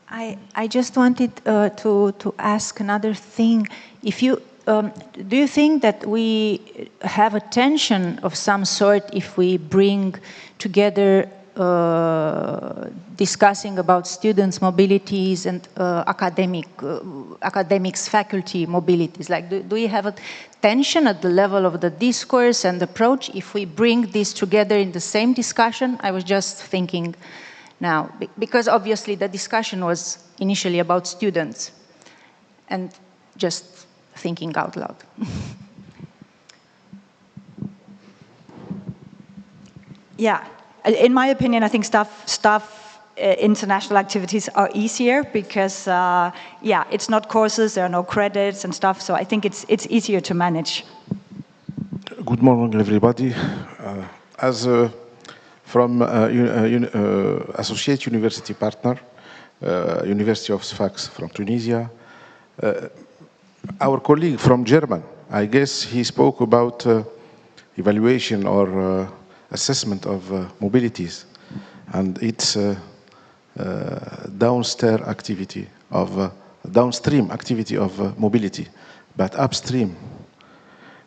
Speaker 8: I just wanted to ask another thing. If you do you think that we have a tension of some sort if we bring together discussing about students' mobilities and academics' faculty mobilities? Like, do we have a tension at the level of the discourse and approach if we bring this together in the same discussion? I was just thinking now, because obviously the discussion was initially about students, and just thinking out loud.
Speaker 4: Yeah, in my opinion, I think staff international activities are easier because, yeah, it's not courses, there are no credits and stuff, so I think it's easier to manage.
Speaker 9: Good morning, everybody. From associate university partner, University of Sfax from Tunisia, our colleague from Germany, I guess he spoke about evaluation or assessment of mobilities, and it's downstairs activity of downstream activity of mobility. But upstream,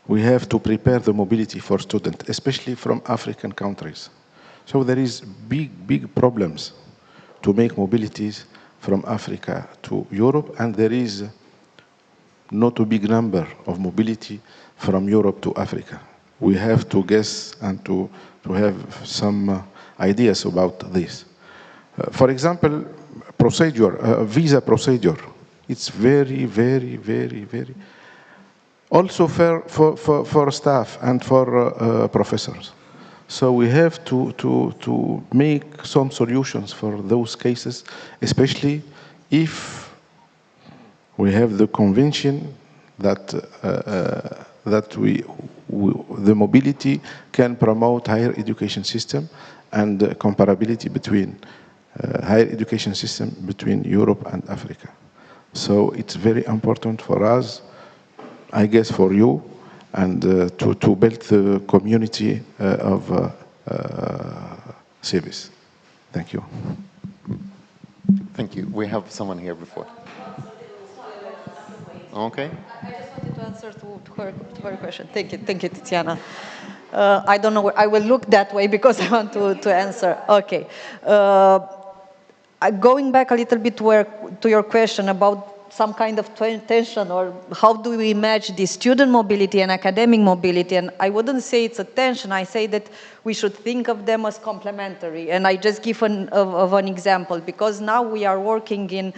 Speaker 9: we have to prepare the mobility for students, especially from African countries. So there is big problems to make mobilities from Africa to Europe, and there is not a big number of mobility from Europe to Africa. We have to guess and to have some ideas about this. For example, visa procedure. It's very also for staff and for professors. So we have to make some solutions for those cases, especially if we have the convention that the mobility can promote higher education system and comparability between higher education system between Europe and Africa. So it's very important for us, I guess for you, and to build the community of civis. Thank you.
Speaker 2: Thank you. We have someone here before. Okay.
Speaker 7: I just wanted to answer to her question. Thank you, Tiziana. I don't know, I will look that way because I want to answer. Okay. Going back a little bit to your question about some kind of tension, or how do we match the student mobility and academic mobility, and I wouldn't say it's a tension, I say that we should think of them as complementary. And I just give an example, because now we are working in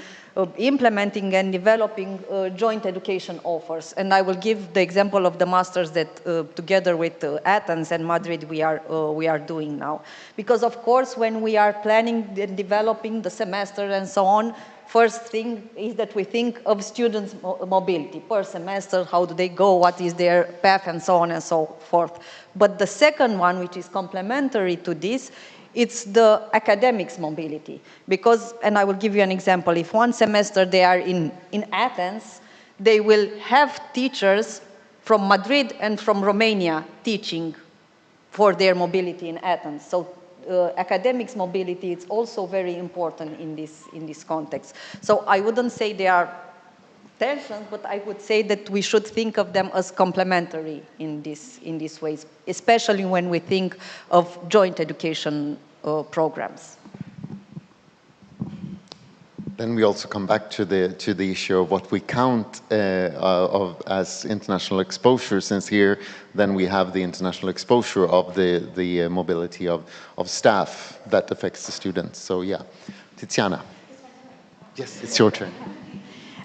Speaker 7: implementing and developing joint education offers. And I will give the example of the masters that together with Athens and Madrid we are doing now. Because of course when we are planning and developing the semester and so on, first thing is that we think of students' mobility per semester, how do they go, what is their path, and so on and so forth. But the second one, which is complementary to this, it's the academics mobility. Because, and I will give you an example, if one semester they are in Athens, they will have teachers from Madrid and from Romania teaching for their mobility in Athens. So academics mobility is also very important in this context. So I wouldn't say they are tensions, but I would say that we should think of them as complementary in these ways, especially when we think of joint education programs.
Speaker 2: Then we also come back to the issue of what we count as international exposure, since here then we have the international exposure of the mobility of staff that affects the students. So yeah, Tiziana. Yes, it's your turn.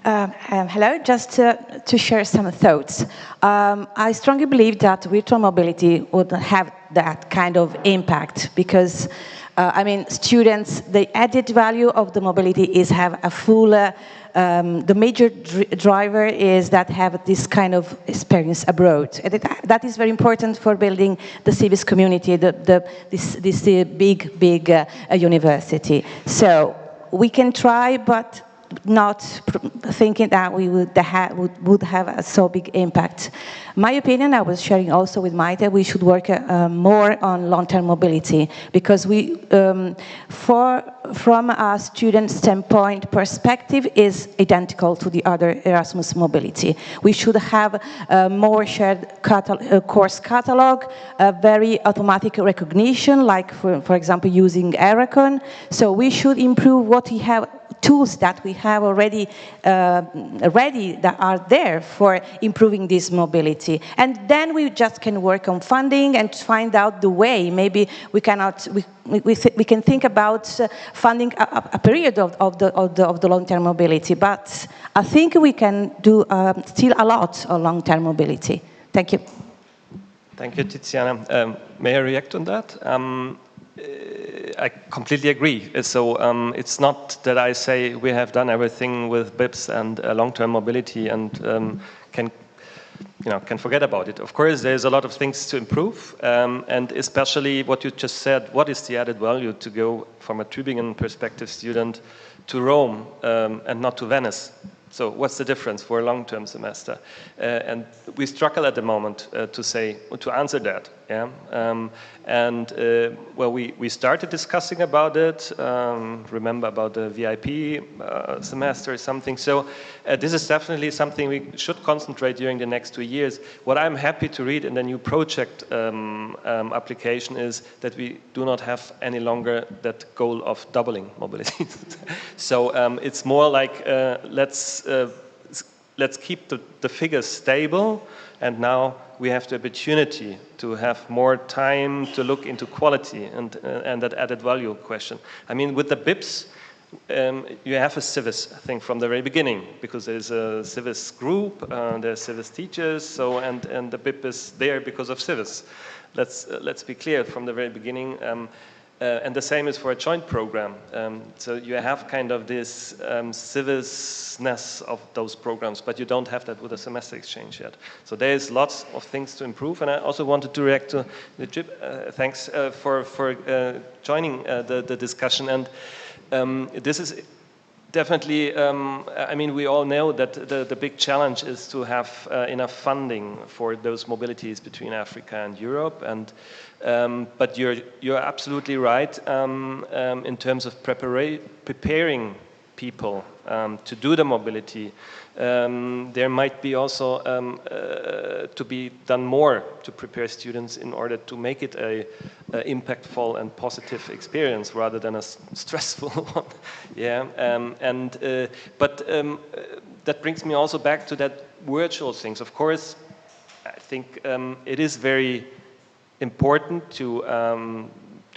Speaker 8: Hello, just to share some thoughts. I strongly believe that virtual mobility would have that kind of impact because I mean, students, the added value of the mobility is have a full, the major driver is that have this kind of experience abroad. And that is very important for building the civis community, this big university. So we can try, but not thinking that we would have a so big impact. My opinion, I was sharing also with Maite, we should work more on long-term mobility because we, from a student standpoint perspective, is identical to the other Erasmus mobility. We should have more shared course catalog, very automatic recognition, like for example using Eracon. So we should improve what we have, tools that we have already ready that are there for improving this mobility. And then we just can work on funding and find out the way. Maybe we cannot, we can think about funding a period of the long-term mobility, but I think we can do still a lot of long-term mobility. Thank you.
Speaker 1: Thank you, Tiziana. May I react on that? I completely agree. So it's not that I say we have done everything with BIPs and long-term mobility and can forget about it. Of course, there's a lot of things to improve, and especially what you just said. What is the added value to go from a Tübingen perspective student to Rome and not to Venice? So what's the difference for a long-term semester? And we struggle at the moment to answer that. Yeah, well, we started discussing about it. Remember about the VIP semester or something. So this is definitely something we should concentrate during the next 2 years. What I'm happy to read in the new project application is that we do not have any longer that goal of doubling mobility. So it's more like let's keep the figures stable, and now we have the opportunity to have more time to look into quality and that added value question. I mean, with the BIPs, you have a civis thing from the very beginning, because there's a civis group, there's civis teachers, so and the BIP is there because of civis. Let's be clear from the very beginning. And the same is for a joint program. So you have kind of this civisness of those programs, but you don't have that with a semester exchange yet. So there's lots of things to improve. And I also wanted to react to the thanks for joining the discussion. And this is definitely, I mean, we all know that the big challenge is to have enough funding for those mobilities between Africa and Europe. And but you're absolutely right in terms of preparing people to do the mobility. There might be also to be done more to prepare students in order to make it a impactful and positive experience rather than a stressful one. Yeah, but that brings me also back to that virtual things. Of course, I think it is very important to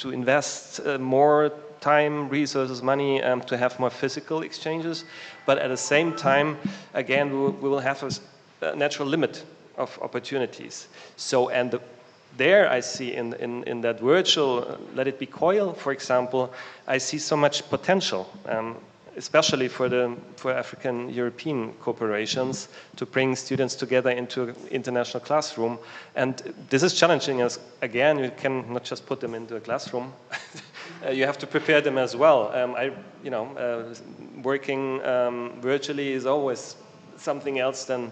Speaker 1: invest more time, resources, money to have more physical exchanges, but at the same time, again, we will have a natural limit of opportunities. So, and there I see in that virtual, let it be COIL, for example, I see so much potential, especially for African-European cooperations, to bring students together into an international classroom. And this is challenging us. Again, you can not just put them into a classroom. You have to prepare them as well. Working virtually is always something else than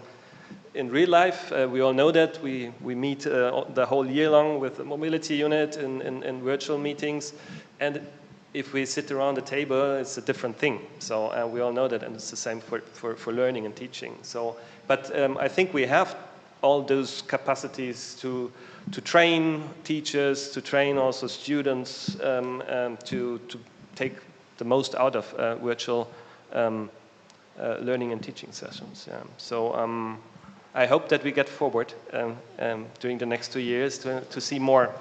Speaker 1: in real life. We all know that. We meet the whole year long with the mobility unit in virtual meetings. And if we sit around the table, it's a different thing. So we all know that, and it's the same for learning and teaching. So, but I think we have all those capacities to train teachers, to train also students, to take the most out of virtual learning and teaching sessions. Yeah. So I hope that we get forward during the next 2 years to see more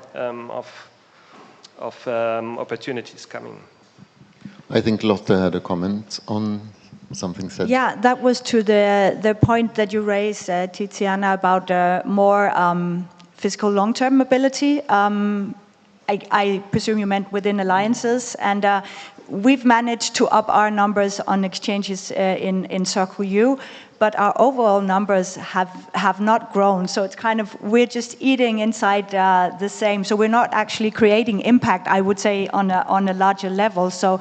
Speaker 1: of opportunities coming.
Speaker 2: I think Lotte had a comment on something said.
Speaker 4: Yeah, that was to the point that you raised, Tiziana, about more physical long-term mobility. I presume you meant within alliances, and we've managed to up our numbers on exchanges in Circle U, but our overall numbers have not grown. So it's kind of, we're just eating inside the same. So we're not actually creating impact, I would say, on a larger level. So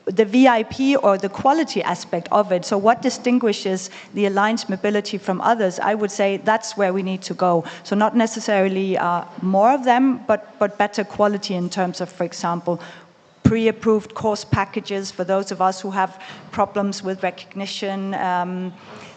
Speaker 4: the VIP or the quality aspect of it, so what distinguishes the alliance mobility from others, I would say that's where we need to go. So not necessarily more of them, but better quality in terms of, for example, pre-approved course packages for those of us who have problems with recognition.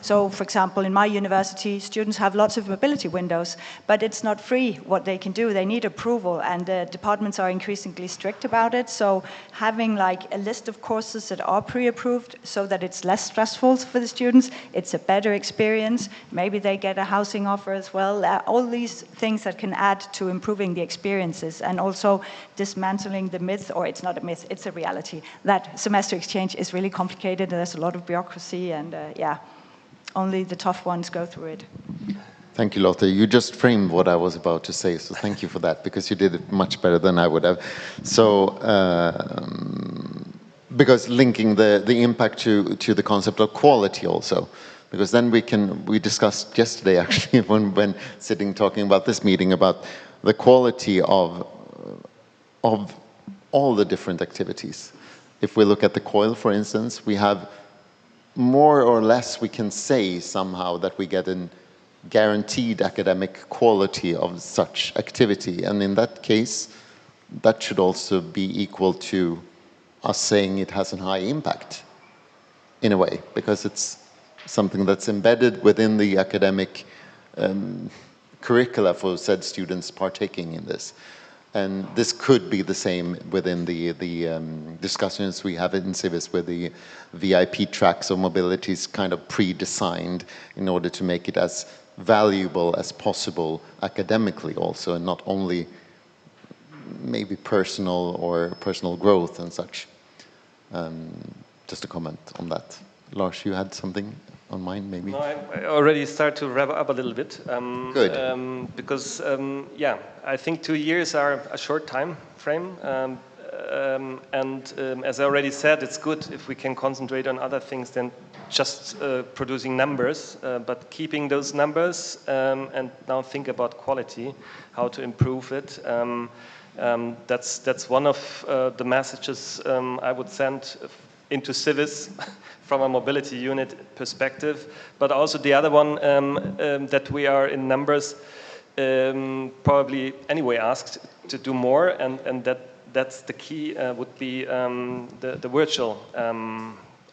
Speaker 4: So, for example, in my university, students have lots of mobility windows, but it's not free what they can do. They need approval, and the departments are increasingly strict about it. So having like a list of courses that are pre-approved so that it's less stressful for the students, it's a better experience. Maybe they get a housing offer as well. All these things that can add to improving the experiences, and also dismantling the myth, or it's not a myth, it's a reality, that semester exchange is really complicated and there's a lot of bureaucracy, and yeah. Only the tough ones go through it.
Speaker 2: Thank you, Lotte. You just framed what I was about to say, so thank you for that, because you did it much better than I would have. So, because linking the impact to the concept of quality also, because then we discussed yesterday actually when sitting talking about this meeting about the quality of all the different activities. If we look at the COIL, for instance, we have more or less, we can say somehow that we get guaranteed academic quality of such activity. And in that case, that should also be equal to us saying it has a high impact, in a way, because it's something that's embedded within the academic curricula for said students partaking in this. And this could be the same within the discussions we have in Civis, where the VIP tracks of mobility is kind of pre-designed in order to make it as valuable as possible academically also, and not only maybe personal or personal growth and such. Just a comment on that. Lars, you had something on mind, maybe?
Speaker 1: No, I already start to wrap up a little bit.
Speaker 2: Good.
Speaker 1: Because, yeah, I think 2 years are a short time frame. As I already said, it's good if we can concentrate on other things than just producing numbers, but keeping those numbers and now think about quality, how to improve it. That's one of the messages I would send into Civis from a mobility unit perspective, but also the other one that we are in numbers probably anyway asked to do more, and that's the key would be the virtual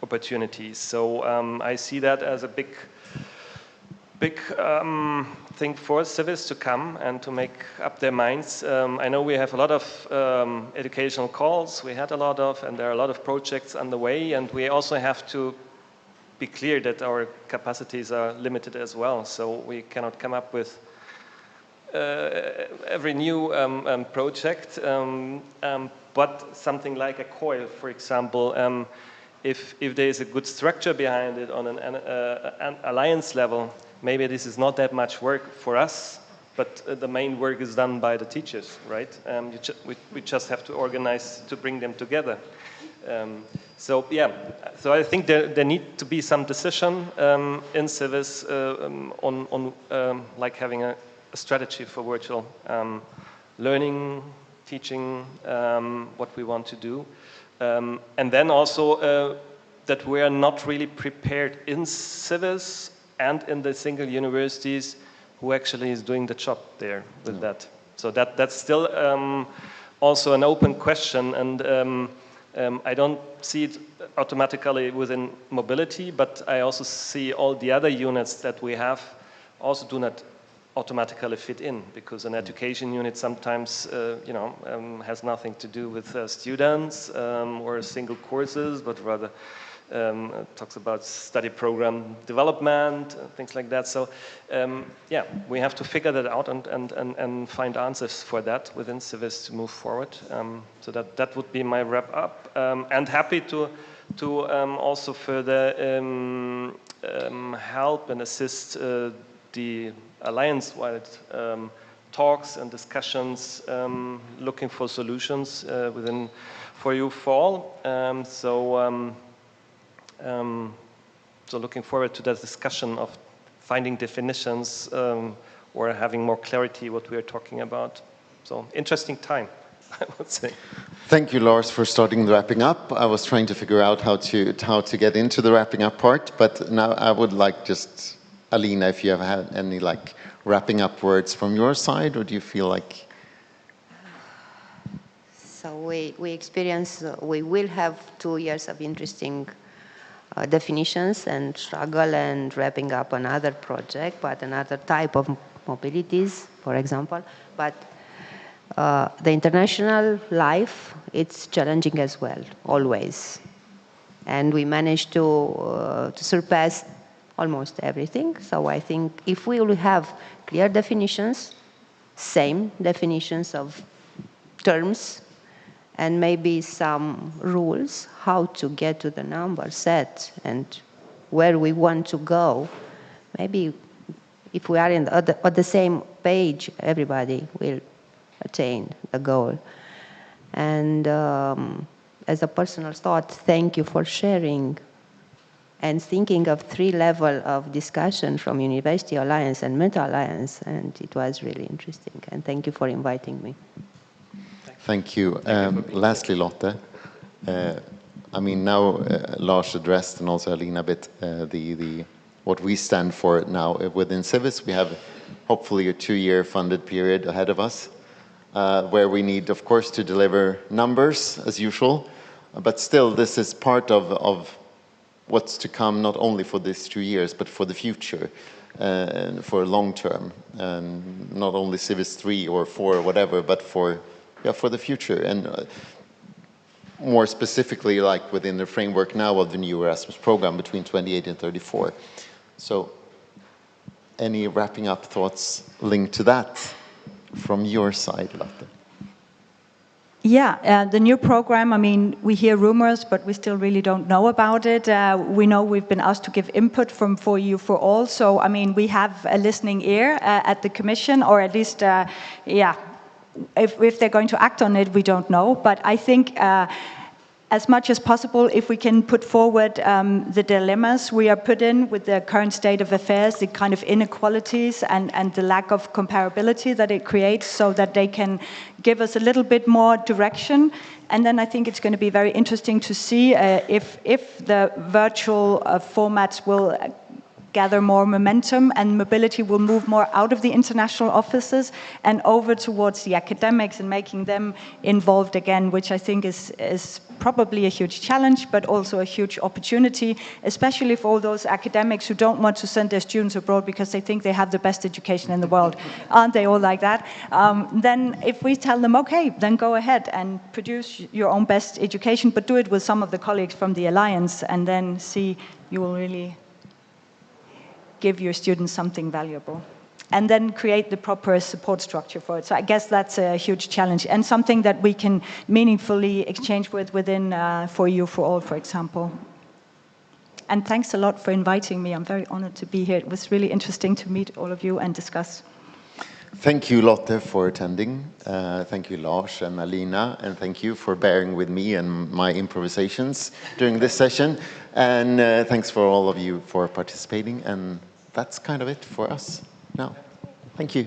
Speaker 1: opportunities. So I see that as a big thing for Civis to come and to make up their minds. I know we have a lot of educational calls, we had a lot of, and there are a lot of projects underway, and we also have to be clear that our capacities are limited as well, so we cannot come up with every new project, but something like a coil, for example, if there is a good structure behind it on an alliance level, maybe this is not that much work for us, but the main work is done by the teachers, right? We just have to organize to bring them together. So yeah, so I think there need to be some decision in Civis on like having a strategy for virtual learning, teaching, what we want to do. And then also that we are not really prepared in Civis and in the single universities who actually is doing the job there with that. So that's still also an open question, and I don't see it automatically within mobility, but I also see all the other units that we have also do not automatically fit in, because an education unit sometimes has nothing to do with students or single courses, but rather talks about study program development, things like that. So yeah, we have to figure that out and find answers for that within Civis to move forward. So that would be my wrap up, and happy to also further help and assist the alliance-wide talks and discussions, looking for solutions within For You For All. So looking forward to that discussion of finding definitions or having more clarity what we are talking about. So interesting time, I would say.
Speaker 2: Thank you, Lars, for starting the wrapping up. I was trying to figure out how to get into the wrapping up part, but now I would like just, Alina, if you have had any like wrapping up words from your side, or do you feel like?
Speaker 3: So we will have 2 years of interesting definitions and struggle and wrapping up another project, but another type of mobilities, for example. But the international life, it's challenging as well, always. And we managed to surpass almost everything. So I think if we will have clear definitions, same definitions of terms, and maybe some rules how to get to the number set and where we want to go, maybe if we are on the same page, everybody will attain the goal. And as a personal thought, thank you for sharing and thinking of 3 levels of discussion from University Alliance and Meta Alliance, and it was really interesting. And thank you for inviting me.
Speaker 2: Thank you. Lastly, Lotte, I mean, now Lars addressed and also Alina a bit what we stand for now within Civis. We have hopefully a 2-year funded period ahead of us, where we need, of course, to deliver numbers as usual, but still this is part of what's to come, not only for these 2 years, but for the future, and for long term, and not only Civis 3 or 4 or whatever, but for the future. And more specifically, like within the framework now of the new Erasmus program between 28 and 34. So any wrapping up thoughts linked to that from your side, Lotte?
Speaker 4: Yeah, the new program, I mean, we hear rumors, but we still really don't know about it. We know we've been asked to give input from 4EU for All, so, I mean, we have a listening ear at the Commission, or at least, yeah, if they're going to act on it, we don't know. But I think as much as possible, if we can put forward the dilemmas we are put in with the current state of affairs, the kind of inequalities and the lack of comparability that it creates, so that they can give us a little bit more direction. And then I think it's going to be very interesting to see if the virtual formats will gather more momentum and mobility will move more out of the international offices and over towards the academics and making them involved again, which I think is probably a huge challenge, but also a huge opportunity, especially for all those academics who don't want to send their students abroad because they think they have the best education in the world. Aren't they all like that? Then if we tell them, okay, then go ahead and produce your own best education, but do it with some of the colleagues from the Alliance, and then see you will really give your students something valuable, and then create the proper support structure for it. So I guess that's a huge challenge, and something that we can meaningfully exchange within 4EU for All, for example. And thanks a lot for inviting me. I'm very honored to be here. It was really interesting to meet all of you and discuss.
Speaker 2: Thank you, Lotte, for attending. Thank you, Lars and Alina, and thank you for bearing with me and my improvisations during this session. And thanks for all of you for participating. And that's kind of it for us now. Thank you.